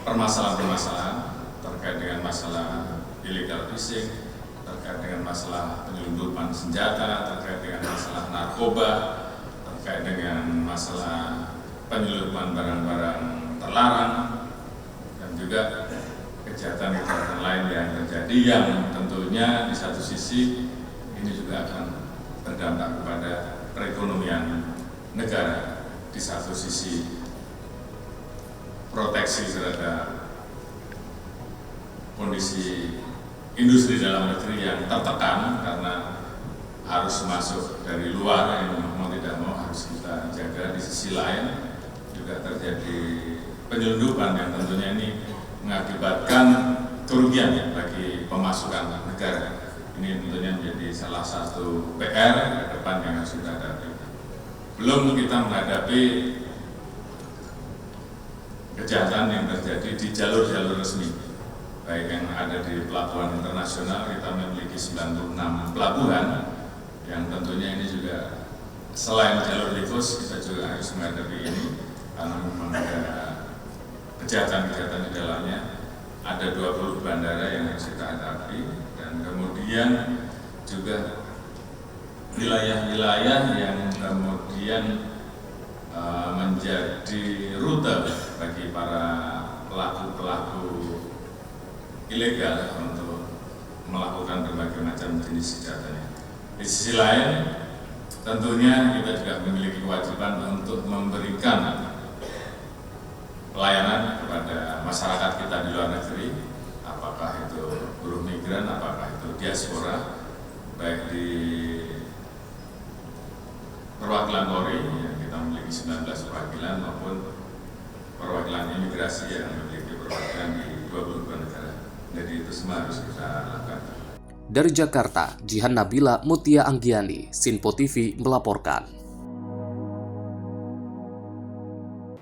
permasalahan-permasalahan terkait dengan masalah illegal fishing, terkait dengan masalah penyelundupan senjata, terkait dengan masalah narkoba, terkait dengan masalah penyelundupan barang-barang terlarang, dan juga kejahatan-kejahatan lain yang terjadi yang tentunya di satu sisi ini juga akan berdampak kepada perekonomian negara, di satu sisi proteksi terhadap kondisi industri dalam negeri yang tertekan karena harus masuk dari luar yang mau tidak mau harus kita jaga. Di sisi lain juga terjadi penyelundupan yang tentunya ini mengakibatkan kerugian bagi pemasukan negara. Ini tentunya menjadi salah satu PR ke depan yang harus kita hadapi. Belum kita menghadapi kejahatan yang terjadi di jalur-jalur resmi, baik yang ada di pelabuhan internasional. Kita memiliki 96 pelabuhan yang tentunya ini juga selain jalur tikus, kita juga harus menghadapi ini karena memang ada kejahatan-kejahatan di dalamnya. Ada 20 bandara yang harus kita hadapi, dan kemudian juga wilayah-wilayah yang kemudian menjadi rute bagi para pelaku-pelaku ilegal untuk melakukan berbagai macam jenis kejahatan. Di sisi lain, tentunya kita juga memiliki kewajiban untuk memberikan pelayanan kepada masyarakat kita di luar negeri, apakah itu buruh migran, apakah itu diaspora, baik di perwakilan Polri yang kita memiliki 19 perwakilan maupun perwakilan imigrasi yang memiliki perwakilan di 22 negara. Jadi itu semua harus kita lakukan. Dari Jakarta, Jihan Nabila Mutia Anggiani, Sinpo TV melaporkan.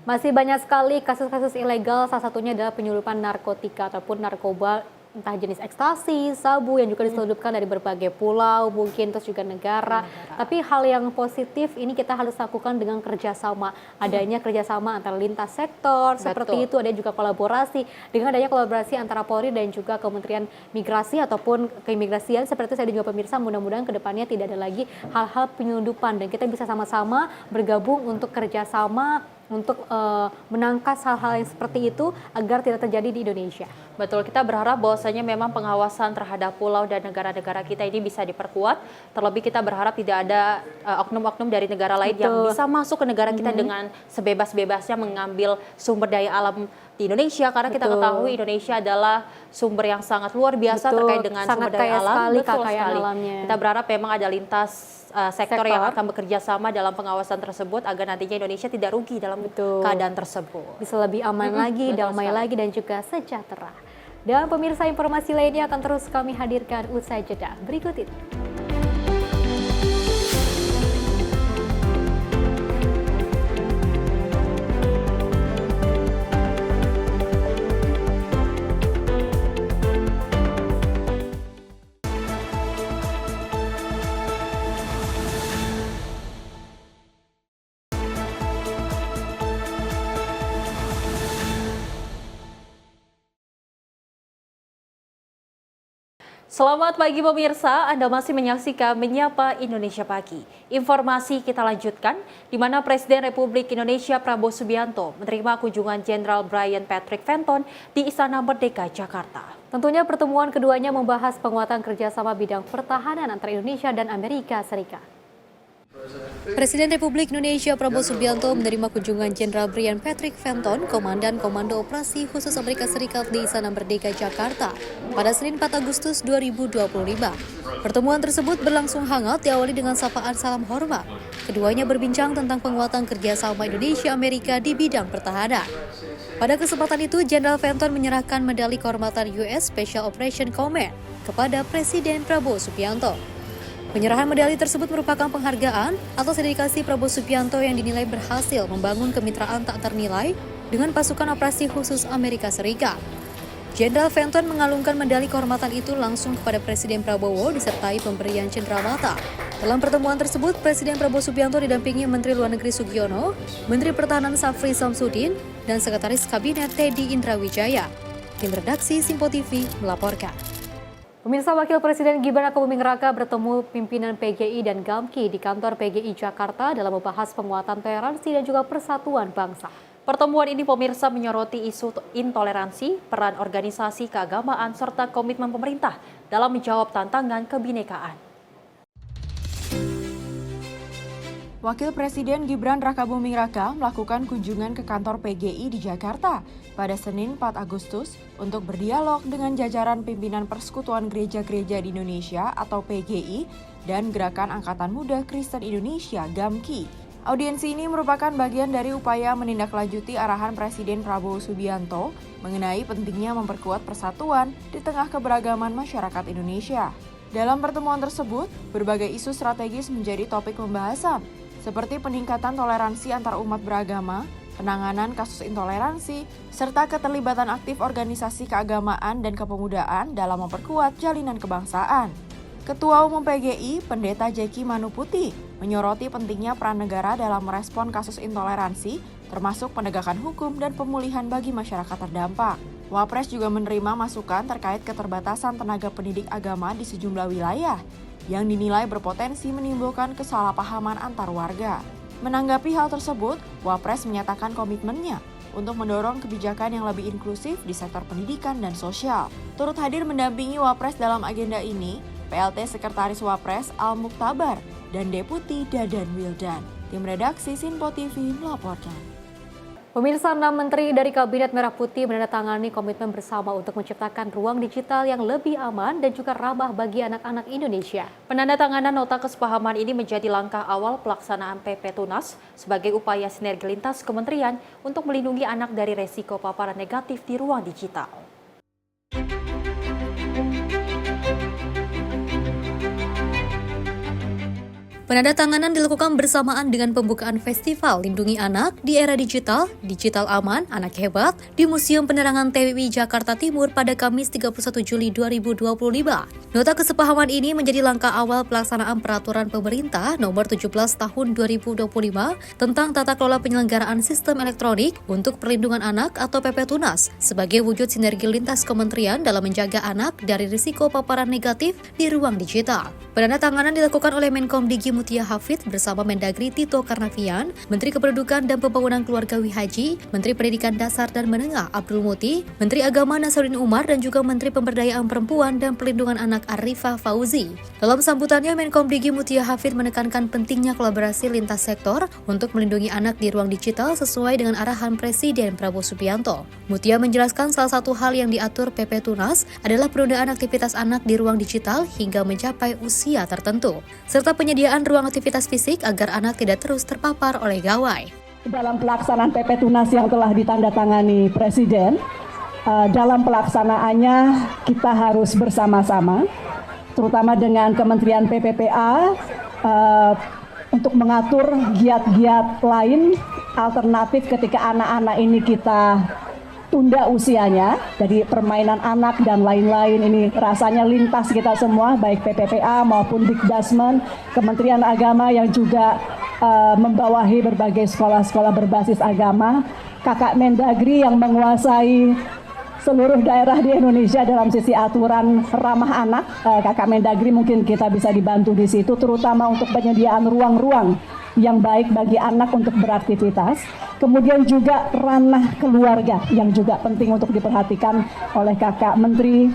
Masih banyak sekali kasus-kasus ilegal, salah satunya adalah penyelundupan narkotika ataupun narkoba, entah jenis ekstasi, sabu yang juga diselundupkan dari berbagai pulau, mungkin terus juga negara. Tapi hal yang positif ini kita harus lakukan dengan kerjasama. Adanya kerjasama antara lintas sektor, seperti itu. Ada juga kolaborasi. Dengan adanya kolaborasi antara Polri dan juga Kementerian Migrasi ataupun keimigrasian, seperti itu saya dan juga pemirsa, mudah-mudahan kedepannya tidak ada lagi hal-hal penyelundupan. Dan kita bisa sama-sama bergabung untuk kerjasama untuk menangkas hal-hal yang seperti itu agar tidak terjadi di Indonesia. Betul, kita berharap bahwasanya memang pengawasan terhadap pulau dan negara-negara kita ini bisa diperkuat. Terlebih kita berharap tidak ada oknum-oknum dari negara lain yang bisa masuk ke negara kita dengan sebebas-bebasnya mengambil sumber daya alam di Indonesia, karena kita ketahui Indonesia adalah sumber yang sangat luar biasa terkait dengan sumber daya alam. Betul sekali. Kita berharap memang ada lintas sektor yang akan bekerja sama dalam pengawasan tersebut agar nantinya Indonesia tidak rugi dalam keadaan tersebut. Bisa lebih aman lagi, damai lagi, dan juga sejahtera. Dan pemirsa, informasi lainnya akan terus kami hadirkan usai jeda berikut ini. Selamat pagi pemirsa, Anda masih menyaksikan Menyapa Indonesia Pagi. Informasi kita lanjutkan, di mana Presiden Republik Indonesia Prabowo Subianto menerima kunjungan Jenderal Brian Patrick Fenton di Istana Merdeka, Jakarta. Tentunya pertemuan keduanya membahas penguatan kerjasama bidang pertahanan antara Indonesia dan Amerika Serikat. Presiden Republik Indonesia Prabowo Subianto menerima kunjungan Jenderal Brian Patrick Fenton, Komandan Komando Operasi Khusus Amerika Serikat di Istana Merdeka, Jakarta, pada Senin 4 Agustus 2025. Pertemuan tersebut berlangsung hangat diawali dengan sapaan salam hormat. Keduanya berbincang tentang penguatan kerjasama Indonesia-Amerika di bidang pertahanan. Pada kesempatan itu, Jenderal Fenton menyerahkan medali kehormatan US Special Operation Command kepada Presiden Prabowo Subianto. Penyerahan medali tersebut merupakan penghargaan atas dedikasi Prabowo Subianto yang dinilai berhasil membangun kemitraan tak ternilai dengan pasukan operasi khusus Amerika Serikat. Jenderal Fenton mengalungkan medali kehormatan itu langsung kepada Presiden Prabowo disertai pemberian cenderamata. Dalam pertemuan tersebut, Presiden Prabowo Subianto didampingi Menteri Luar Negeri Sugiono, Menteri Pertahanan Safri Samsudin, dan Sekretaris Kabinet Teddy Indrawijaya. Tim redaksi Sinpo TV melaporkan. Pemirsa, Wakil Presiden Gibran Rakabuming Raka bertemu pimpinan PGI dan GAMKI di kantor PGI Jakarta dalam membahas penguatan toleransi dan juga persatuan bangsa. Pertemuan ini pemirsa menyoroti isu intoleransi, peran organisasi keagamaan, serta komitmen pemerintah dalam menjawab tantangan kebinekaan. Wakil Presiden Gibran Rakabuming Raka melakukan kunjungan ke kantor PGI di Jakarta pada Senin 4 Agustus untuk berdialog dengan jajaran pimpinan Persekutuan Gereja-Gereja di Indonesia atau PGI dan Gerakan Angkatan Muda Kristen Indonesia (GAMKI). Audiensi ini merupakan bagian dari upaya menindaklanjuti arahan Presiden Prabowo Subianto mengenai pentingnya memperkuat persatuan di tengah keberagaman masyarakat Indonesia. Dalam pertemuan tersebut, berbagai isu strategis menjadi topik pembahasan, seperti peningkatan toleransi antar umat beragama, penanganan kasus intoleransi, serta keterlibatan aktif organisasi keagamaan dan kepemudaan dalam memperkuat jalinan kebangsaan. Ketua Umum PGI, Pendeta Jeki Manuputi, menyoroti pentingnya peran negara dalam merespon kasus intoleransi, termasuk penegakan hukum dan pemulihan bagi masyarakat terdampak. Wapres juga menerima masukan terkait keterbatasan tenaga pendidik agama di sejumlah wilayah, yang dinilai berpotensi menimbulkan kesalahpahaman antar warga. Menanggapi hal tersebut, Wapres menyatakan komitmennya untuk mendorong kebijakan yang lebih inklusif di sektor pendidikan dan sosial. Turut hadir mendampingi Wapres dalam agenda ini, PLT Sekretaris Wapres Al Muktabar dan Deputi Dadan Wildan. Tim redaksi Sinpo TV melaporkan. Pemirsa, 6 menteri dari Kabinet Merah Putih menandatangani komitmen bersama untuk menciptakan ruang digital yang lebih aman dan juga ramah bagi anak-anak Indonesia. Penandatanganan nota kesepahaman ini menjadi langkah awal pelaksanaan PP Tunas sebagai upaya sinergi lintas kementerian untuk melindungi anak dari resiko paparan negatif di ruang digital. Penandatanganan dilakukan bersamaan dengan pembukaan Festival Lindungi Anak di Era Digital, Digital Aman, Anak Hebat di Museum Penerangan TWI Jakarta Timur pada Kamis 31 Juli 2025. Nota kesepahaman ini menjadi langkah awal pelaksanaan Peraturan Pemerintah Nomor 17 Tahun 2025 tentang tata kelola penyelenggaraan sistem elektronik untuk perlindungan anak atau PP Tunas sebagai wujud sinergi lintas kementerian dalam menjaga anak dari risiko paparan negatif di ruang digital. Penandatanganan dilakukan oleh Menkom Digi Mutia Hafid bersama Mendagri Tito Karnavian, Menteri Kependudukan dan Pembangunan Keluarga Wihaji, Menteri Pendidikan Dasar dan Menengah Abdul Muti, Menteri Agama Nasaruddin Umar dan juga Menteri Pemberdayaan Perempuan dan Perlindungan Anak Arifah Fauzi. Dalam sambutannya, Menkom Digi Mutia Hafid menekankan pentingnya kolaborasi lintas sektor untuk melindungi anak di ruang digital sesuai dengan arahan Presiden Prabowo Subianto. Mutia menjelaskan salah satu hal yang diatur PP Tunas adalah penundaan aktivitas anak di ruang digital hingga mencapai usia tertentu, serta penyediaan ruang aktivitas fisik agar anak tidak terus terpapar oleh gawai. Dalam pelaksanaan PP Tunas yang telah ditandatangani Presiden, dalam pelaksanaannya kita harus bersama-sama, terutama dengan Kementerian PPPA, untuk mengatur giat-giat lain alternatif ketika anak-anak ini kita tunda usianya, dari permainan anak dan lain-lain. Ini rasanya lintas kita semua, baik PPPA maupun Dikdasmen, Kementerian Agama yang juga membawahi berbagai sekolah-sekolah berbasis agama, Kakak Mendagri yang menguasai seluruh daerah di Indonesia dalam sisi aturan ramah anak. Kakak Mendagri mungkin kita bisa dibantu di situ, terutama untuk penyediaan ruang-ruang yang baik bagi anak untuk beraktivitas. Kemudian juga ranah keluarga yang juga penting untuk diperhatikan oleh Kakak Menteri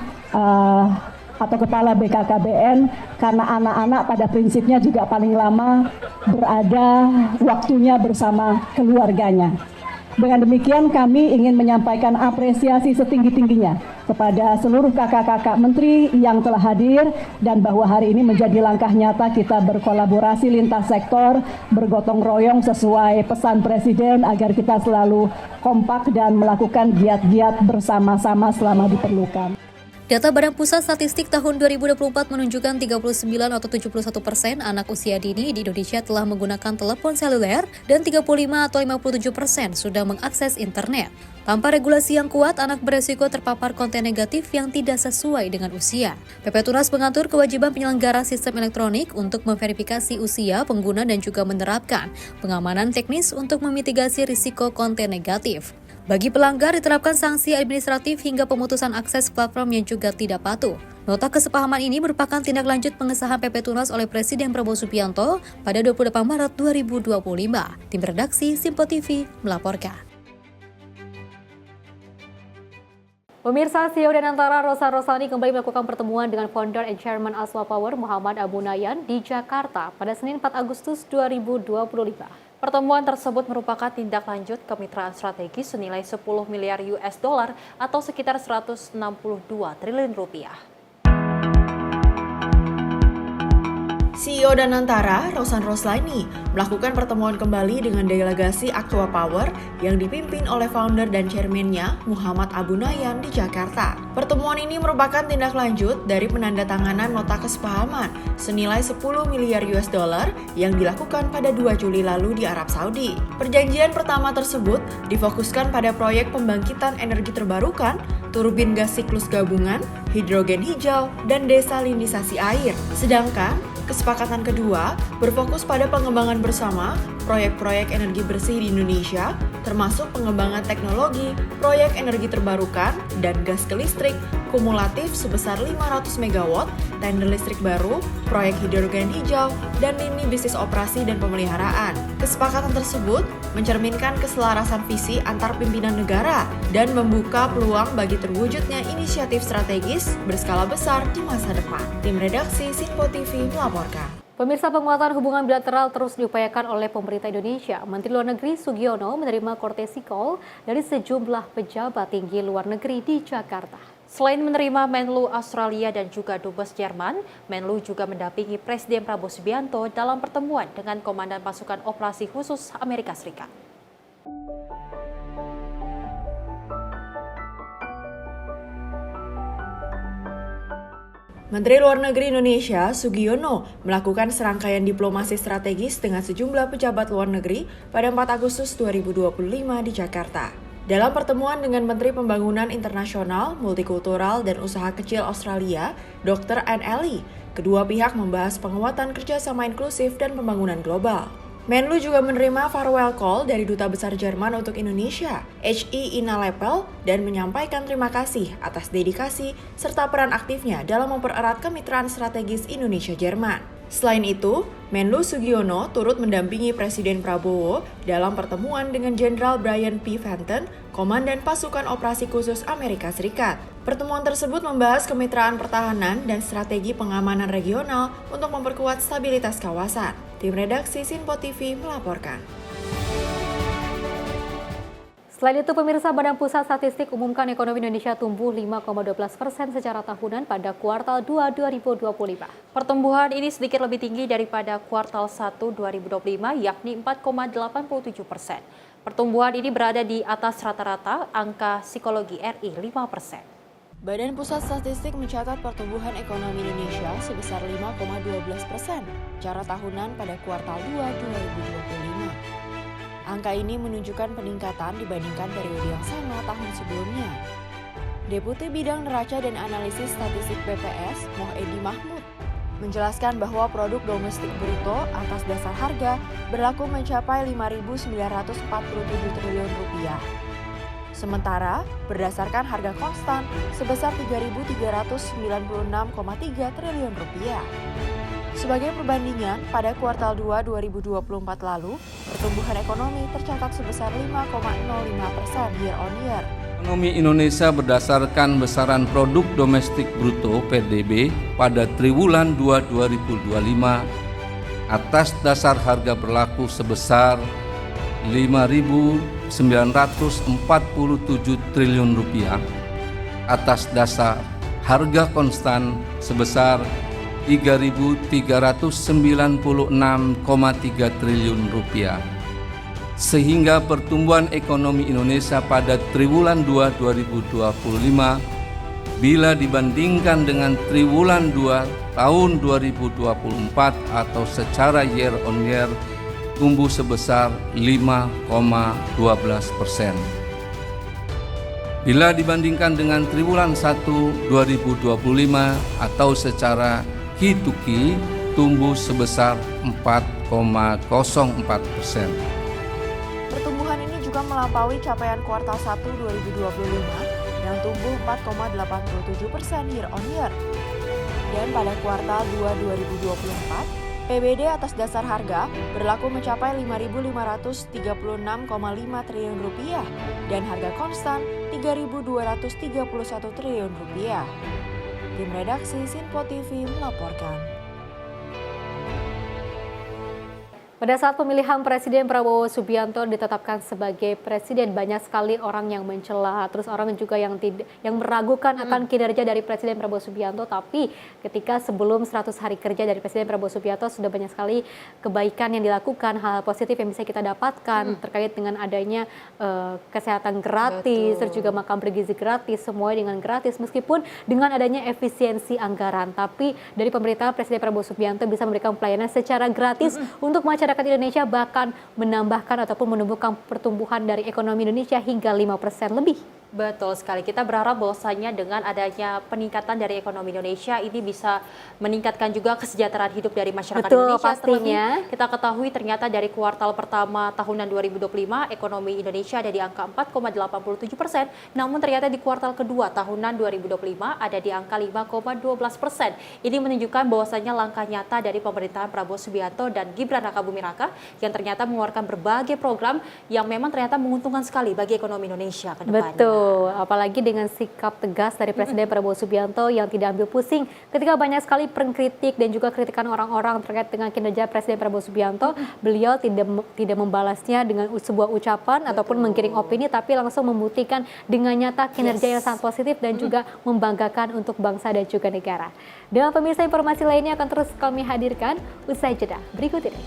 atau Kepala BKKBN, karena anak-anak pada prinsipnya juga paling lama berada waktunya bersama keluarganya. Dengan demikian kami ingin menyampaikan apresiasi setinggi-tingginya kepada seluruh kakak-kakak menteri yang telah hadir, dan bahwa hari ini menjadi langkah nyata kita berkolaborasi lintas sektor, bergotong royong sesuai pesan Presiden agar kita selalu kompak dan melakukan giat-giat bersama-sama selama diperlukan. Data Badan Pusat Statistik tahun 2024 menunjukkan 39 atau 71% anak usia dini di Indonesia telah menggunakan telepon seluler dan 35 atau 57% sudah mengakses internet. Tanpa regulasi yang kuat, anak beresiko terpapar konten negatif yang tidak sesuai dengan usia. PP Tunas mengatur kewajiban penyelenggara sistem elektronik untuk memverifikasi usia pengguna dan juga menerapkan pengamanan teknis untuk memitigasi risiko konten negatif. Bagi pelanggar diterapkan sanksi administratif hingga pemutusan akses platform yang juga tidak patuh. Nota kesepahaman ini merupakan tindak lanjut pengesahan PP Tunas oleh Presiden Prabowo Subianto pada 28 Maret 2025. Tim redaksi Sinpo TV melaporkan. Pemirsa, CEO dan Antara Rosan Roslani kembali melakukan pertemuan dengan founder and chairman Aswa Power Muhammad Abu Nahyan di Jakarta pada Senin 4 Agustus 2025. Pertemuan tersebut merupakan tindak lanjut kemitraan strategis senilai 10 miliar US dollar atau sekitar 162 triliun rupiah. CEO dan Antara, Rosan Roslani, melakukan pertemuan kembali dengan delegasi Aqua Power yang dipimpin oleh founder dan chairman-nya Muhammad Abu Nahyan di Jakarta. Pertemuan ini merupakan tindak lanjut dari penandatanganan nota kesepahaman senilai 10 miliar US dollar yang dilakukan pada 2 Juli lalu di Arab Saudi. Perjanjian pertama tersebut difokuskan pada proyek pembangkitan energi terbarukan, turbin gas siklus gabungan, hidrogen hijau, dan desalinisasi air. Sedangkan kesepakatan kedua berfokus pada pengembangan bersama proyek-proyek energi bersih di Indonesia, termasuk pengembangan teknologi, proyek energi terbarukan, dan gas ke listrik kumulatif sebesar 500 MW, tender listrik baru, proyek hidrogen hijau, dan lini bisnis operasi dan pemeliharaan. Kesepakatan tersebut mencerminkan keselarasan visi antar pimpinan negara dan membuka peluang bagi terwujudnya inisiatif strategis berskala besar di masa depan. Tim redaksi Sinpo TV melaporkan. Pemirsa, penguatan hubungan bilateral terus diupayakan oleh pemerintah Indonesia. Menteri Luar Negeri Sugiono menerima courtesy call dari sejumlah pejabat tinggi luar negeri di Jakarta. Selain menerima Menlu Australia dan juga Dubes Jerman, Menlu juga mendampingi Presiden Prabowo Subianto dalam pertemuan dengan Komandan Pasukan Operasi Khusus Amerika Serikat. Menteri Luar Negeri Indonesia, Sugiono, melakukan serangkaian diplomasi strategis dengan sejumlah pejabat luar negeri pada 4 Agustus 2025 di Jakarta. Dalam pertemuan dengan Menteri Pembangunan Internasional, Multikultural, dan Usaha Kecil Australia, Dr. Anne Ely, kedua pihak membahas penguatan kerjasama inklusif dan pembangunan global. Menlu juga menerima farewell call dari Duta Besar Jerman untuk Indonesia, H.I. Ina Lepel, dan menyampaikan terima kasih atas dedikasi serta peran aktifnya dalam mempererat kemitraan strategis Indonesia-Jerman. Selain itu, Menlu Sugiono turut mendampingi Presiden Prabowo dalam pertemuan dengan Jenderal Brian P. Fenton, Komandan Pasukan Operasi Khusus Amerika Serikat. Pertemuan tersebut membahas kemitraan pertahanan dan strategi pengamanan regional untuk memperkuat stabilitas kawasan. Tim redaksi Sinpo TV melaporkan. Selain itu, pemirsa, Badan Pusat Statistik umumkan ekonomi Indonesia tumbuh 5,12% secara tahunan pada kuartal 2 2025. Pertumbuhan ini sedikit lebih tinggi daripada kuartal 1 2025, yakni 4,87%. Pertumbuhan ini berada di atas rata-rata angka psikologi RI 5%. Badan Pusat Statistik mencatat pertumbuhan ekonomi Indonesia sebesar 5,12% secara tahunan pada kuartal 2 2025. Angka ini menunjukkan peningkatan dibandingkan periode yang sama tahun sebelumnya. Deputi Bidang Neraca dan Analisis Statistik BPS, Mohedi Mahmud, menjelaskan bahwa produk domestik bruto atas dasar harga berlaku mencapai 5.947 triliun rupiah. Sementara, berdasarkan harga konstan sebesar 3.396,3 triliun rupiah. Sebagai perbandingan, pada kuartal 2 2024 lalu, pertumbuhan ekonomi tercatat sebesar 5,05% year on year. Ekonomi Indonesia berdasarkan besaran produk domestik bruto PDB pada triwulan 2 2025 atas dasar harga berlaku sebesar 5.947 triliun rupiah atas dasar harga konstan sebesar 3.396,3 triliun rupiah. Sehingga pertumbuhan ekonomi Indonesia pada triwulan 2 2025 bila dibandingkan dengan triwulan 2 tahun 2024 atau secara year on year tumbuh sebesar 5,12%. Bila dibandingkan dengan triwulan 1 2025 atau secara Q2Q tumbuh sebesar 4,04%. Pertumbuhan ini juga melampaui capaian kuartal 1 2025 yang tumbuh 4,87% year on year. Dan pada kuartal 2 2024, PBD atas dasar harga berlaku mencapai Rp5.536,5 triliun dan harga konstan Rp3.231 triliun. Tim redaksi Sinpo TV melaporkan. Pada saat pemilihan Presiden Prabowo Subianto ditetapkan sebagai presiden, banyak sekali orang yang mencela, terus orang juga yang meragukan akan kinerja dari Presiden Prabowo Subianto. Tapi ketika sebelum 100 hari kerja dari Presiden Prabowo Subianto sudah banyak sekali kebaikan yang dilakukan, hal positif yang bisa kita dapatkan terkait dengan adanya kesehatan gratis, terus juga makan bergizi gratis, semuanya dengan gratis meskipun dengan adanya efisiensi anggaran. Tapi dari pemerintahan Presiden Prabowo Subianto bisa memberikan pelayanan secara gratis untuk masyarakat Indonesia, bahkan menambahkan ataupun menumbuhkan pertumbuhan dari ekonomi Indonesia hingga 5% lebih. Betul sekali. Kita berharap bahwasanya dengan adanya peningkatan dari ekonomi Indonesia ini bisa meningkatkan juga kesejahteraan hidup dari masyarakat Indonesia. Pastinya. Terlebih kita ketahui ternyata dari kuartal pertama tahunan 2025 ekonomi Indonesia ada di angka 4,87%, namun ternyata di kuartal kedua tahunan 2025 ada di angka 5,12%. Ini menunjukkan bahwasanya langkah nyata dari pemerintahan Prabowo Subianto dan Gibran Rakabuming Raka yang ternyata mengeluarkan berbagai program yang memang ternyata menguntungkan sekali bagi ekonomi Indonesia ke depannya. Betul, apalagi dengan sikap tegas dari Presiden Prabowo Subianto yang tidak ambil pusing ketika banyak sekali pengkritik dan juga kritikan orang-orang terkait dengan kinerja Presiden Prabowo Subianto. Beliau tidak membalasnya dengan sebuah ucapan ataupun menggiring opini, tapi langsung membuktikan dengan nyata kinerja yang sangat positif dan juga membanggakan untuk bangsa dan juga negara. Dan pemirsa, informasi lainnya akan terus kami hadirkan usai jeda berikut ini.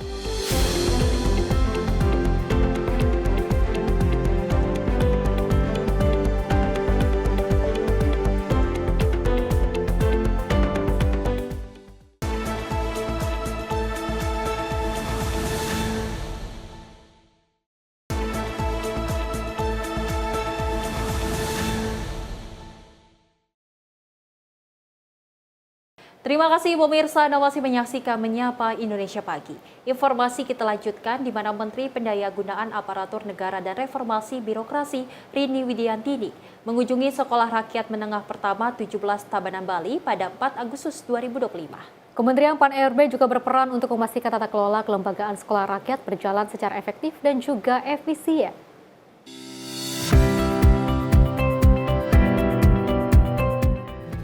Terima kasih pemirsa, Anda masih menyaksikan Menyapa Indonesia Pagi. Informasi kita lanjutkan di mana Menteri Pendayagunaan Aparatur Negara dan Reformasi Birokrasi Rini Widiantini mengunjungi Sekolah Rakyat Menengah Pertama 17 Tabanan Bali pada 4 Agustus 2025. Kementerian Pan-RB juga berperan untuk memastikan tata kelola kelembagaan sekolah rakyat berjalan secara efektif dan juga efisien.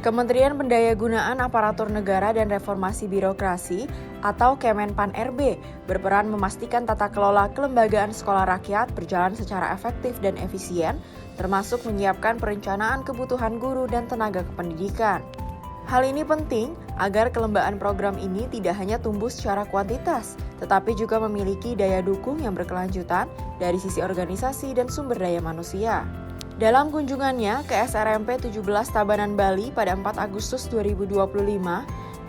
Kementerian Pendayagunaan Aparatur Negara dan Reformasi Birokrasi atau Kemenpan-RB berperan memastikan tata kelola kelembagaan sekolah rakyat berjalan secara efektif dan efisien, termasuk menyiapkan perencanaan kebutuhan guru dan tenaga kependidikan. Hal ini penting agar kelembaan program ini tidak hanya tumbuh secara kuantitas, tetapi juga memiliki daya dukung yang berkelanjutan dari sisi organisasi dan sumber daya manusia. Dalam kunjungannya ke SRMP 17 Tabanan Bali pada 4 Agustus 2025,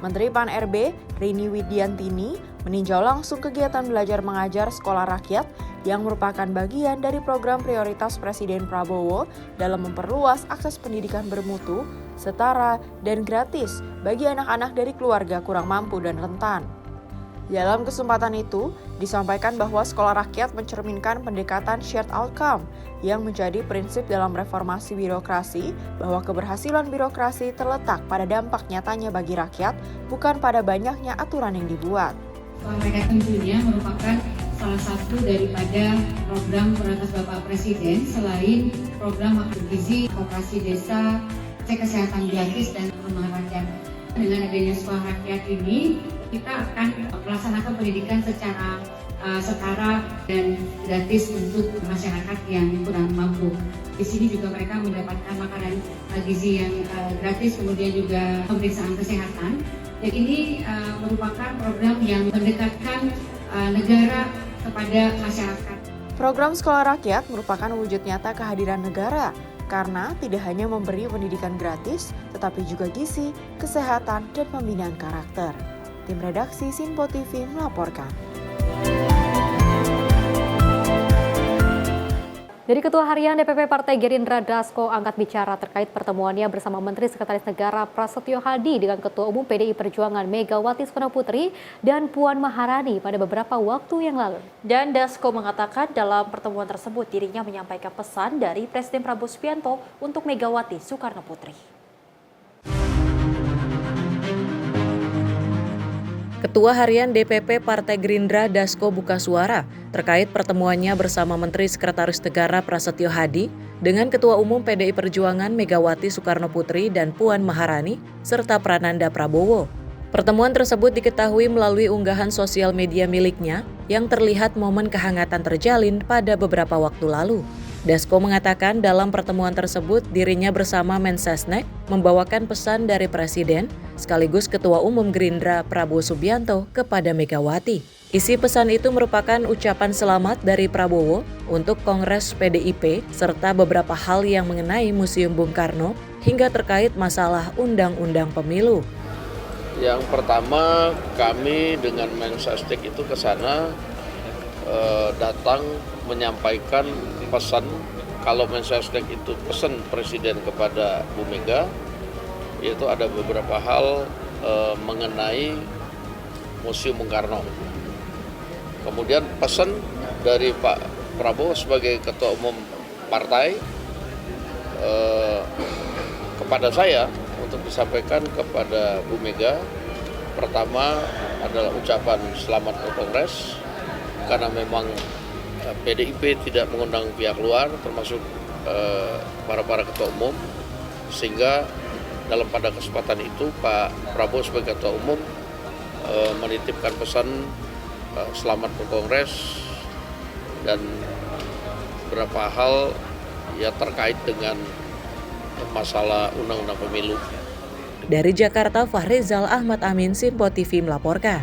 Menteri Pan-RB Rini Widiantini meninjau langsung kegiatan belajar mengajar sekolah rakyat yang merupakan bagian dari program prioritas Presiden Prabowo dalam memperluas akses pendidikan bermutu, setara, dan gratis bagi anak-anak dari keluarga kurang mampu dan rentan. Dalam kesempatan itu, disampaikan bahwa sekolah rakyat mencerminkan pendekatan shared outcome yang menjadi prinsip dalam reformasi birokrasi, bahwa keberhasilan birokrasi terletak pada dampak nyatanya bagi rakyat, bukan pada banyaknya aturan yang dibuat. Sekolah rakyat tentunya merupakan salah satu daripada program prioritas Bapak Presiden selain program makan bergizi, koperasi desa, cek kesehatan gratis, dan rumah rakyat. Dengan adanya sekolah rakyat ini, kita akan melaksanakan pendidikan secara setara dan gratis untuk masyarakat yang kurang mampu. Di sini juga mereka mendapatkan makanan gizi yang gratis, kemudian juga pemeriksaan kesehatan. Dan ini merupakan program yang mendekatkan negara kepada masyarakat. Program Sekolah Rakyat merupakan wujud nyata kehadiran negara, karena tidak hanya memberi pendidikan gratis, tetapi juga gizi, kesehatan, dan pembinaan karakter. Tim redaksi Sinpo TV melaporkan. Dari Ketua Harian DPP Partai Gerindra Dasko angkat bicara terkait pertemuannya bersama Menteri Sekretaris Negara Prasetyo Hadi dengan Ketua Umum PDI Perjuangan Megawati Soekarnoputri dan Puan Maharani pada beberapa waktu yang lalu. Dan Dasko mengatakan dalam pertemuan tersebut dirinya menyampaikan pesan dari Presiden Prabowo Subianto untuk Megawati Soekarnoputri. Ketua Harian DPP Partai Gerindra Dasko buka suara terkait pertemuannya bersama Menteri Sekretaris Negara Prasetyo Hadi dengan Ketua Umum PDI Perjuangan Megawati Soekarno Putri dan Puan Maharani serta Prananda Prabowo. Pertemuan tersebut diketahui melalui unggahan sosial media miliknya yang terlihat momen kehangatan terjalin pada beberapa waktu lalu. Dasko mengatakan dalam pertemuan tersebut dirinya bersama Mensesnek membawakan pesan dari Presiden sekaligus Ketua Umum Gerindra Prabowo Subianto kepada Megawati. Isi pesan itu merupakan ucapan selamat dari Prabowo untuk Kongres PDIP serta beberapa hal yang mengenai Museum Bung Karno hingga terkait masalah Undang-Undang Pemilu. Yang pertama, kami dengan Mensesnek itu ke sana datang menyampaikan pesan. Kalau Mensesnek itu pesan Presiden kepada Bu Mega, yaitu ada beberapa hal mengenai Museum Bung Karno. Kemudian pesan dari Pak Prabowo sebagai Ketua Umum Partai kepada saya untuk disampaikan kepada Bu Mega. Pertama adalah ucapan selamat ke Kongres, karena memang PDIP tidak mengundang pihak luar termasuk para ketua umum, sehingga pada kesempatan itu Pak Prabowo sebagai ketua umum menitipkan pesan selamat ke Kongres dan beberapa hal ya terkait dengan masalah Undang-Undang Pemilu. Dari Jakarta, Fahrizal Ahmad Amin, Sinpo TV melaporkan.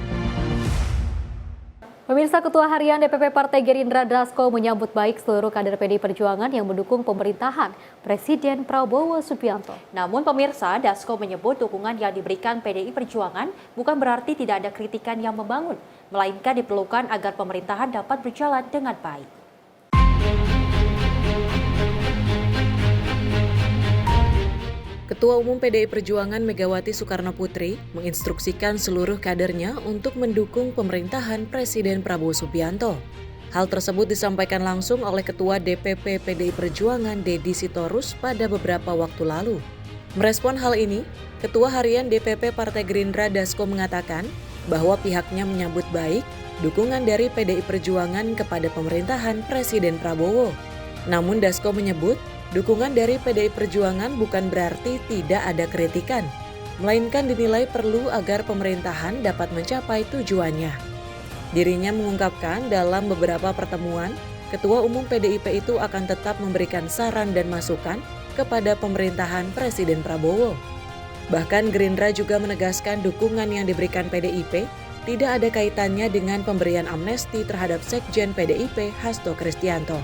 Pemirsa, Ketua Harian DPP Partai Gerindra Dasko menyambut baik seluruh kader PDI Perjuangan yang mendukung pemerintahan Presiden Prabowo Subianto. Namun pemirsa, Dasko menyebut dukungan yang diberikan PDI Perjuangan bukan berarti tidak ada kritikan yang membangun, melainkan diperlukan agar pemerintahan dapat berjalan dengan baik. Ketua Umum PDI Perjuangan Megawati Soekarno Putri menginstruksikan seluruh kadernya untuk mendukung pemerintahan Presiden Prabowo Subianto. Hal tersebut disampaikan langsung oleh Ketua DPP PDI Perjuangan Deddy Sitorus pada beberapa waktu lalu. Merespon hal ini, Ketua Harian DPP Partai Gerindra Dasko mengatakan bahwa pihaknya menyambut baik dukungan dari PDI Perjuangan kepada pemerintahan Presiden Prabowo. Namun Dasko menyebut dukungan dari PDI Perjuangan bukan berarti tidak ada kritikan, melainkan dinilai perlu agar pemerintahan dapat mencapai tujuannya. Dirinya mengungkapkan dalam beberapa pertemuan, Ketua Umum PDIP itu akan tetap memberikan saran dan masukan kepada pemerintahan Presiden Prabowo. Bahkan Gerindra juga menegaskan dukungan yang diberikan PDIP tidak ada kaitannya dengan pemberian amnesti terhadap Sekjen PDIP Hasto Kristianto.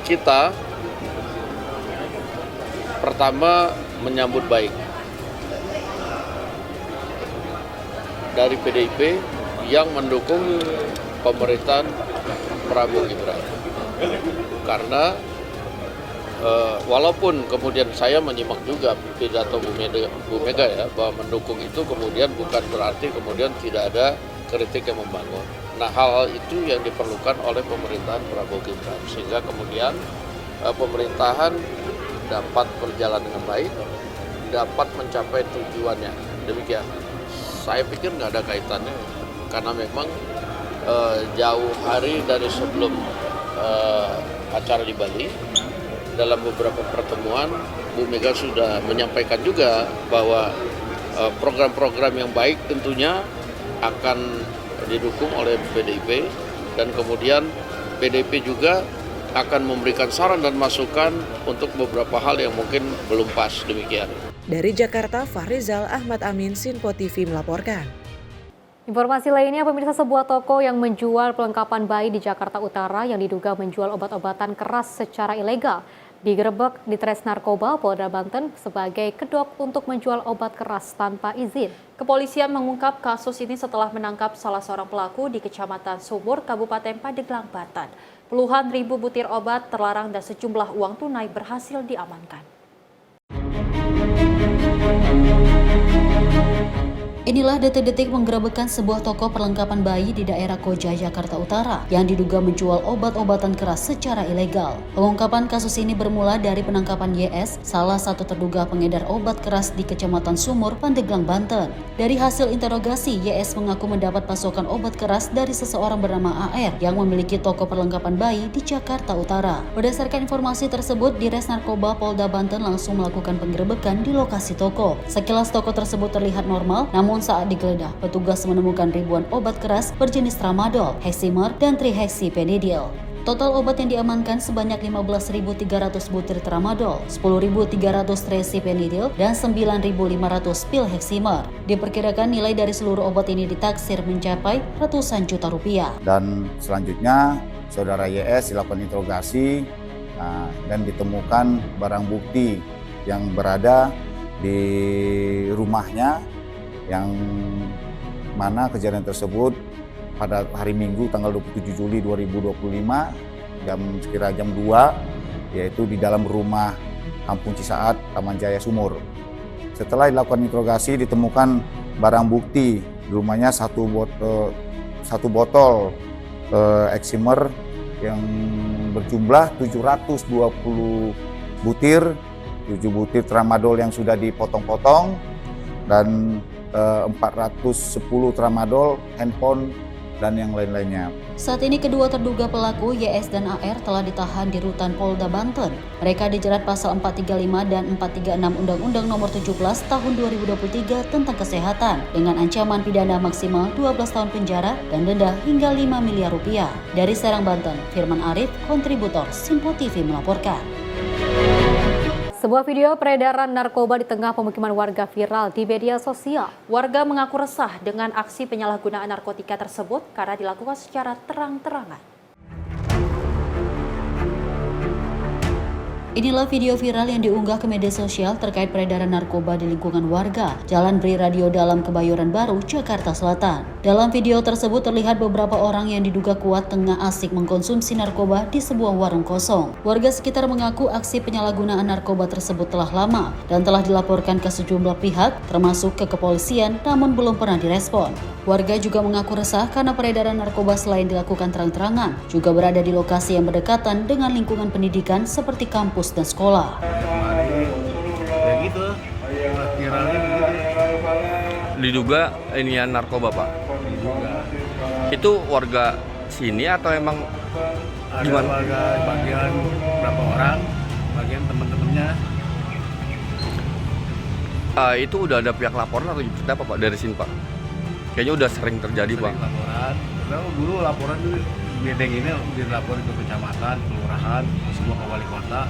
Kita pertama menyambut baik dari PDIP yang mendukung pemerintahan Prabowo Gibran. Karena walaupun kemudian saya menyimak juga pidato Bu Mega ya, bahwa mendukung itu kemudian bukan berarti kemudian tidak ada kritik yang membangun. Nah, hal-hal itu yang diperlukan oleh pemerintahan Prabowo Gibran, sehingga kemudian pemerintahan dapat berjalan dengan baik, dapat mencapai tujuannya. Demikian. Saya pikir nggak ada kaitannya, karena memang jauh hari dari sebelum acara di Bali, dalam beberapa pertemuan, Bu Mega sudah menyampaikan juga bahwa program-program yang baik tentunya akan didukung oleh PDIP, dan kemudian PDIP juga akan memberikan saran dan masukan untuk beberapa hal yang mungkin belum pas. Demikian. Dari Jakarta, Fahrizal Ahmad Amin, Sinpo TV melaporkan. Informasi lainnya, pemirsa, sebuah toko yang menjual perlengkapan bayi di Jakarta Utara yang diduga menjual obat-obatan keras secara ilegal digerebek di Tres Narkoba Polda Banten sebagai kedok untuk menjual obat keras tanpa izin. Kepolisian mengungkap kasus ini setelah menangkap salah seorang pelaku di Kecamatan Sumur, Kabupaten Pandeglang, Banten. Puluhan ribu butir obat terlarang dan sejumlah uang tunai berhasil diamankan. Inilah detik-detik penggerebekan sebuah toko perlengkapan bayi di daerah Koja, Jakarta Utara yang diduga menjual obat-obatan keras secara ilegal. Pengungkapan kasus ini bermula dari penangkapan YS, salah satu terduga pengedar obat keras di Kecamatan Sumur, Pandeglang, Banten. Dari hasil interogasi, YS mengaku mendapat pasokan obat keras dari seseorang bernama AR yang memiliki toko perlengkapan bayi di Jakarta Utara. Berdasarkan informasi tersebut, Dires Narkoba Polda Banten langsung melakukan penggerebekan di lokasi toko. Sekilas toko tersebut terlihat normal, namun saat digeledah, petugas menemukan ribuan obat keras berjenis tramadol, heximer, dan trihexyphenidyl. Total obat yang diamankan sebanyak 15.300 butir tramadol, 10.300 trihexyphenidyl, dan 9.500 pil heximer. Diperkirakan nilai dari seluruh obat ini ditaksir mencapai ratusan juta rupiah. Dan selanjutnya, saudara YS dilakukan interogasi dan ditemukan barang bukti yang berada di rumahnya, yang mana kejadian tersebut pada hari Minggu tanggal 27 Juli 2025 sekira jam 2, yaitu di dalam rumah Kampung Cisaat, Taman Jaya Sumur. Setelah dilakukan interogasi ditemukan barang bukti di rumahnya satu botol heximer yang berjumlah 720 butir, 7 butir tramadol yang sudah dipotong-potong, dan 410 tramadol, handphone, dan yang lain-lainnya. Saat ini kedua terduga pelaku YS dan AR telah ditahan di Rutan Polda Banten. Mereka dijerat pasal 435 dan 436 Undang-Undang Nomor 17 Tahun 2023 tentang Kesehatan dengan ancaman pidana maksimal 12 tahun penjara dan denda hingga 5 miliar rupiah. Dari Serang, Banten, Firman Arif, kontributor Simpo TV melaporkan. Sebuah video peredaran narkoba di tengah pemukiman warga viral di media sosial. Warga mengaku resah dengan aksi penyalahgunaan narkotika tersebut karena dilakukan secara terang-terangan. Inilah video viral yang diunggah ke media sosial terkait peredaran narkoba di lingkungan warga, Jalan Bri Radio Dalam, Kebayoran Baru, Jakarta Selatan. Dalam video tersebut terlihat beberapa orang yang diduga kuat tengah asik mengkonsumsi narkoba di sebuah warung kosong. Warga sekitar mengaku aksi penyalahgunaan narkoba tersebut telah lama dan telah dilaporkan ke sejumlah pihak, termasuk ke kepolisian, namun belum pernah direspon. Warga juga mengaku resah karena peredaran narkoba selain dilakukan terang-terangan, juga berada di lokasi yang berdekatan dengan lingkungan pendidikan seperti kampus dan sekolah. Ya gitu, viralnya begitu. Diduga ini ya narkoba, Pak? Diduga. Itu warga sini atau emang ada gimana? Warga bagian berapa orang, bagian teman-temannya. Itu udah ada pihak laporan atau seperti apa, Pak, dari sini, Pak? Kayaknya udah sering terjadi, Pak. Laporan, dulu laporan dulu bedeng ini dilaporin ke kecamatan, kelurahan, semua ke wali kota,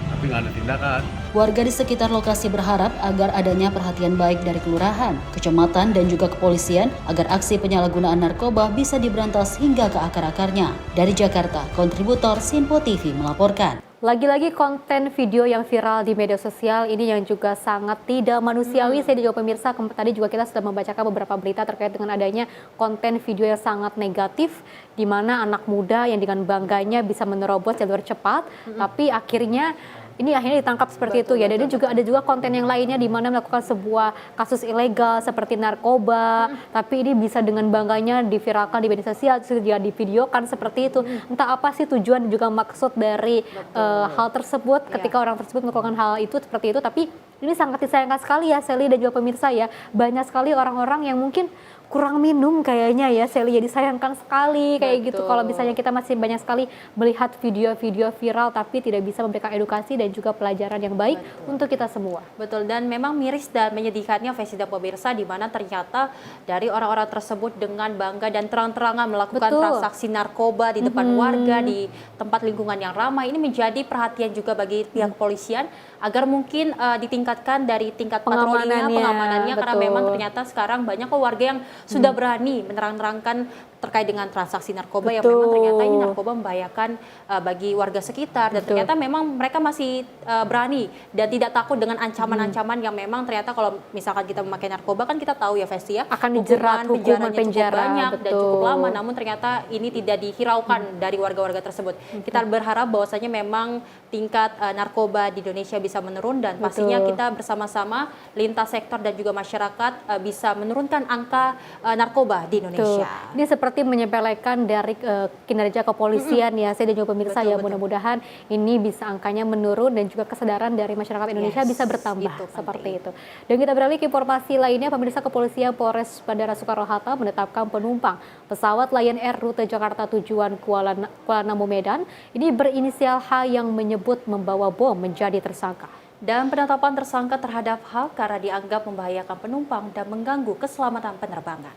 tapi nggak ada tindakan. Warga di sekitar lokasi berharap agar adanya perhatian baik dari kelurahan, kecamatan, dan juga kepolisian agar aksi penyalahgunaan narkoba bisa diberantas hingga ke akar-akarnya. Dari Jakarta, kontributor Simpo TV melaporkan. Lagi-lagi konten video yang viral di media sosial ini yang juga sangat tidak manusiawi. Saya juga pemirsa, tadi juga kita sudah membacakan beberapa berita terkait dengan adanya konten video yang sangat negatif di mana anak muda yang dengan bangganya bisa menerobos jalur cepat, tapi akhirnya ditangkap seperti itu ya. Dan juga ada juga konten yang lainnya di mana melakukan sebuah kasus ilegal seperti narkoba, tapi ini bisa dengan bangganya diviralkan di media sosial, juga divideokan seperti itu. Entah apa sih tujuan dan juga maksud dari hal tersebut ketika orang tersebut melakukan hal itu seperti itu. Tapi ini sangat disayangkan sekali ya, Sally dan juga pemirsa ya. Banyak sekali orang-orang yang mungkin kurang minum kayaknya ya, Sally, jadi disayangkan sekali kayak gitu kalau misalnya kita masih banyak sekali melihat video-video viral tapi tidak bisa memberikan edukasi dan juga pelajaran yang baik untuk kita semua. Betul, dan memang miris dan menyedihkannya Fesi dan pemirsa di mana ternyata dari orang-orang tersebut dengan bangga dan terang-terangan melakukan transaksi narkoba di depan warga di tempat lingkungan yang ramai. Ini menjadi perhatian juga bagi pihak kepolisian agar mungkin ditingkatkan dari tingkat patrolinya, pengamanannya, karena memang ternyata sekarang banyak warga yang sudah berani menerang-terangkan terkait dengan transaksi narkoba yang memang ternyata ini narkoba membahayakan bagi warga sekitar, dan ternyata memang mereka masih berani dan tidak takut dengan ancaman-ancaman yang memang ternyata kalau misalkan kita memakai narkoba kan kita tahu ya Festi ya, akan dijerat hukuman penjara cukup banyak dan cukup lama, namun ternyata ini tidak dihiraukan dari warga-warga tersebut. Kita berharap bahwasanya memang tingkat narkoba di Indonesia bisa menurun, dan pastinya kita bersama-sama lintas sektor dan juga masyarakat bisa menurunkan angka narkoba di Indonesia. Ini seperti menyepelekan dari kinerja kepolisian ya, saya dan juga pemirsa ya, mudah-mudahan ini bisa angkanya menurun dan juga kesadaran dari masyarakat Indonesia bisa bertambah seperti itu. Dan kita beralih ke informasi lainnya, pemirsa, kepolisian Polres Bandara Soekarno-Hatta menetapkan penumpang pesawat Lion Air rute Jakarta tujuan Kuala Namu Medan ini berinisial H yang menyebut membawa bom menjadi tersangka. Dan penetapan tersangka terhadap H karena dianggap membahayakan penumpang dan mengganggu keselamatan penerbangan.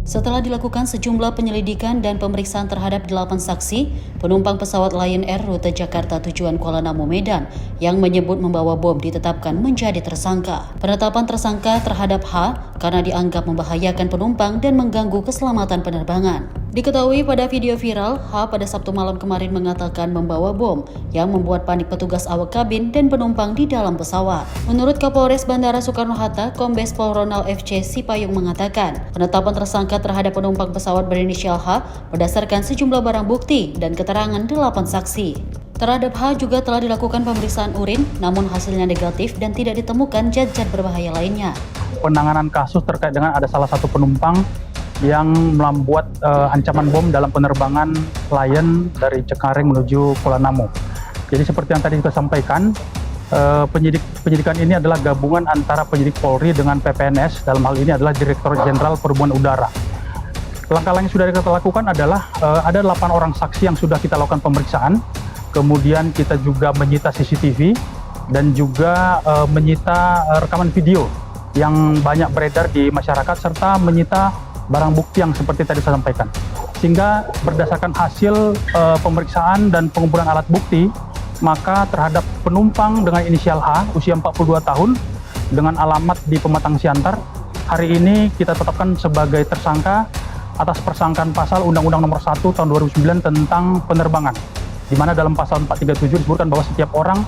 Setelah dilakukan sejumlah penyelidikan dan pemeriksaan terhadap 8 saksi, penumpang pesawat Lion Air rute Jakarta tujuan Kuala Namu Medan yang menyebut membawa bom ditetapkan menjadi tersangka. Penetapan tersangka terhadap H karena dianggap membahayakan penumpang dan mengganggu keselamatan penerbangan. Diketahui pada video viral, H pada Sabtu malam kemarin mengatakan membawa bom yang membuat panik petugas awak kabin dan penumpang di dalam pesawat. Menurut Kapolres Bandara Soekarno-Hatta, Kombes Pol Ronald FC Sipayung mengatakan, penetapan tersangka terhadap penumpang pesawat berinisial H berdasarkan sejumlah barang bukti dan keterangan 8 saksi. Terhadap H juga telah dilakukan pemeriksaan urin, namun hasilnya negatif dan tidak ditemukan zat-zat berbahaya lainnya. Penanganan kasus terkait dengan ada salah satu penumpang yang membuat ancaman bom dalam penerbangan Lion dari Cengkareng menuju Kuala Namu. Jadi seperti yang tadi kita sampaikan, penyidikan ini adalah gabungan antara penyidik Polri dengan PPNS, dalam hal ini adalah Direktur Jenderal Perhubungan Udara. Langkah yang sudah kita lakukan adalah ada 8 orang saksi yang sudah kita lakukan pemeriksaan, kemudian kita juga menyita CCTV dan juga menyita rekaman video yang banyak beredar di masyarakat, serta menyita barang bukti yang seperti tadi saya sampaikan. Sehingga berdasarkan hasil pemeriksaan dan pengumpulan alat bukti, maka terhadap penumpang dengan inisial H, usia 42 tahun, dengan alamat di Pematang Siantar, hari ini kita tetapkan sebagai tersangka atas persangkaan pasal Undang-Undang Nomor 1 Tahun 2009 tentang penerbangan, di mana dalam pasal 437 disebutkan bahwa setiap orang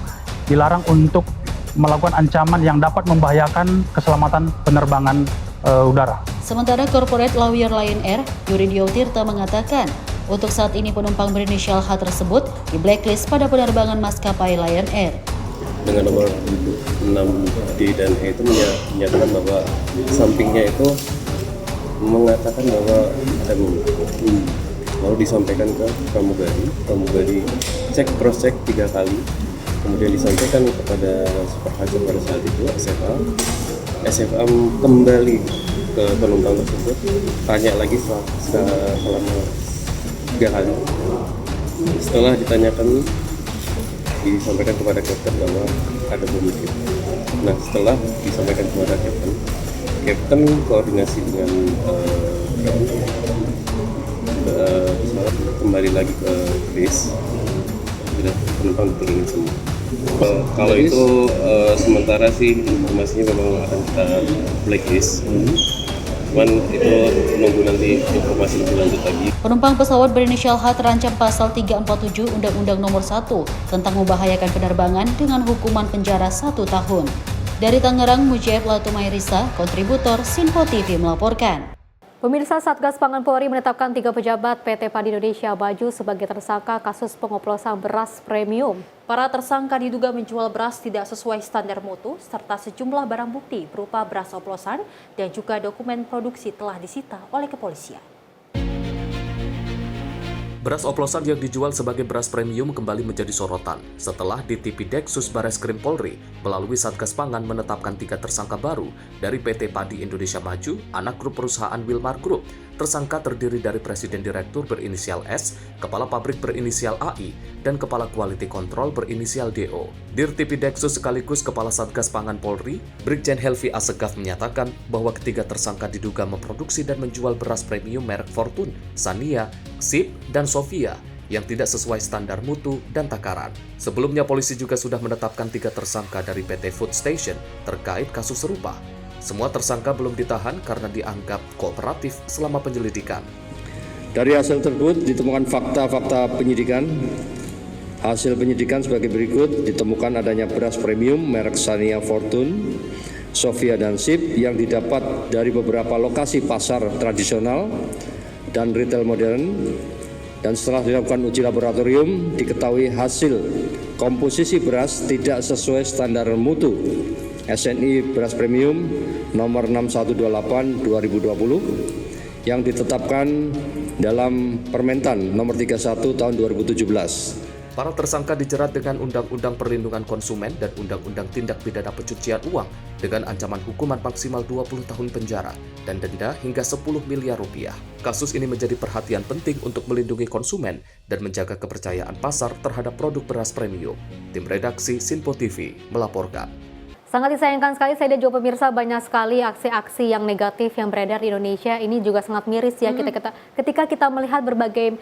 dilarang untuk melakukan ancaman yang dapat membahayakan keselamatan penerbangan udara. Sementara Corporate Lawyer Lion Air, Yuridio Tirta mengatakan, untuk saat ini penumpang berinisial H tersebut di blacklist pada penerbangan maskapai Lion Air. Dengan nomor 6D dan E itu menyatakan bahwa sampingnya itu mengatakan bahwa ada bom. Lalu disampaikan ke pramugari cross check 3 kali, kemudian disampaikan kepada supervisor pada saat itu SFA kembali ke penumpang tersebut, tanya lagi selama 3 kali. Setelah ditanyakan, disampaikan kepada kapten bahwa ada bom itu. Nah, setelah disampaikan kepada kapten koordinasi dengan pesawat kembali lagi ke base, sudah penumpang diturunkan semua. Kalau itu sementara sih informasinya memang akan kita blacklist. Cuman itu menunggu nanti informasi lebih lanjut lagi. Penumpang pesawat berinisial H terancam pasal 347 Undang-Undang Nomor 1 tentang membahayakan penerbangan dengan hukuman penjara 1 tahun. Dari Tangerang, Mujaib Latumairisa, kontributor Sinpo TV melaporkan. Pemirsa, Satgas Pangan Polri menetapkan 3 pejabat PT Padi Indonesia Baju sebagai tersangka kasus pengoplosan beras premium. Para tersangka diduga menjual beras tidak sesuai standar mutu, serta sejumlah barang bukti berupa beras oplosan dan juga dokumen produksi telah disita oleh kepolisian. Beras oplosan yang dijual sebagai beras premium kembali menjadi sorotan setelah Ditipideksus Bareskrim Polri melalui Satgas Pangan menetapkan 3 tersangka baru dari PT Padi Indonesia Maju, anak grup perusahaan Wilmar Group. Tersangka terdiri dari Presiden Direktur berinisial S, Kepala Pabrik berinisial AI, dan Kepala Quality Control berinisial DO. Dirtipideksus sekaligus Kepala Satgas Pangan Polri, Brigjen Helvi Assegaf menyatakan bahwa ketiga tersangka diduga memproduksi dan menjual beras premium merek Fortune, Sania, Sip, dan Sofia yang tidak sesuai standar mutu dan takaran. Sebelumnya polisi juga sudah menetapkan 3 tersangka dari PT Food Station terkait kasus serupa. Semua tersangka belum ditahan karena dianggap kooperatif selama penyelidikan. Dari hasil tersebut ditemukan fakta-fakta penyidikan. Hasil penyidikan sebagai berikut: ditemukan adanya beras premium merek Sania Fortune, Sofia dan Sip yang didapat dari beberapa lokasi pasar tradisional dan retail modern. Dan setelah dilakukan uji laboratorium, diketahui hasil komposisi beras tidak sesuai standar mutu SNI beras premium nomor 6128/2020 yang ditetapkan dalam Permentan nomor 31 tahun 2017. Para tersangka dijerat dengan Undang-Undang Perlindungan Konsumen dan Undang-Undang Tindak Pidana Pencucian Uang dengan ancaman hukuman maksimal 20 tahun penjara dan denda hingga 10 miliar rupiah. Kasus ini menjadi perhatian penting untuk melindungi konsumen dan menjaga kepercayaan pasar terhadap produk beras premium. Tim redaksi Sinpo TV melaporkan. Sangat disayangkan sekali saya dan juga pemirsa, banyak sekali aksi-aksi yang negatif yang beredar di Indonesia. Ini juga sangat miris ya ketika kita melihat berbagai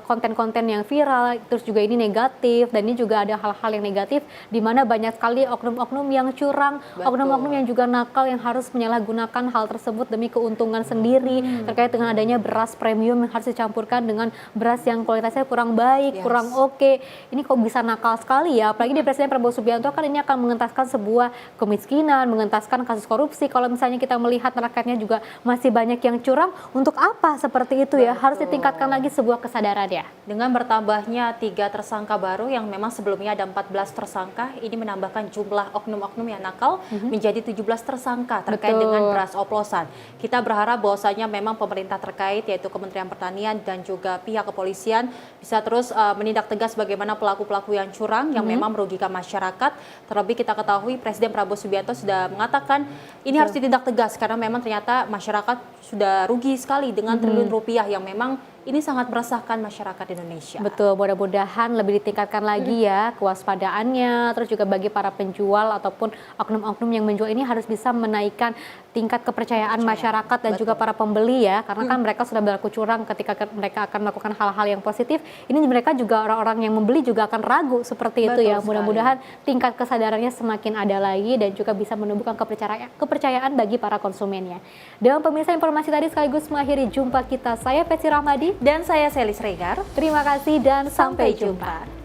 konten-konten yang viral, terus juga ini negatif, dan ini juga ada hal-hal yang negatif di mana banyak sekali oknum-oknum yang curang, oknum-oknum yang juga nakal yang harus menyalahgunakan hal tersebut demi keuntungan sendiri terkait dengan adanya beras premium yang harus dicampurkan dengan beras yang kualitasnya kurang baik, kurang oke. Ini kok bisa nakal sekali ya, apalagi di Presiden Prabowo Subianto kan ini akan mengentaskan sebuah kemiskinan, mengentaskan kasus korupsi. Kalau misalnya kita melihat rakyatnya juga masih banyak yang curang, untuk apa seperti itu ya? Harus ditingkatkan lagi sebuah kesadaran ya. Dengan bertambahnya 3 tersangka baru yang memang sebelumnya ada 14 tersangka, ini menambahkan jumlah oknum-oknum yang nakal menjadi 17 tersangka terkait dengan beras oplosan. Kita berharap bahwasanya memang pemerintah terkait yaitu Kementerian Pertanian dan juga pihak kepolisian bisa terus menindak tegas bagaimana pelaku-pelaku yang curang yang memang merugikan masyarakat. Terlebih kita ketahui Presiden Prabowo Subianto sudah mengatakan ini harus ditindak tegas karena memang ternyata masyarakat sudah rugi sekali dengan triliun rupiah yang memang ini sangat meresahkan masyarakat Indonesia. Betul, mudah-mudahan lebih ditingkatkan lagi ya kewaspadaannya, terus juga bagi para penjual ataupun oknum-oknum yang menjual ini harus bisa menaikkan tingkat kepercayaan masyarakat dan juga para pembeli ya, karena kan mereka sudah berlaku curang ketika mereka akan melakukan hal-hal yang positif. Ini mereka juga orang-orang yang membeli juga akan ragu seperti itu ya. Mudah-mudahan tingkat kesadarannya semakin ada lagi dan juga bisa menumbuhkan kepercayaan bagi para konsumennya. Dan pemirsa, informasi tadi sekaligus mengakhiri jumpa kita. Saya Peci Rahmadi dan saya Selis Regar. Terima kasih dan sampai jumpa.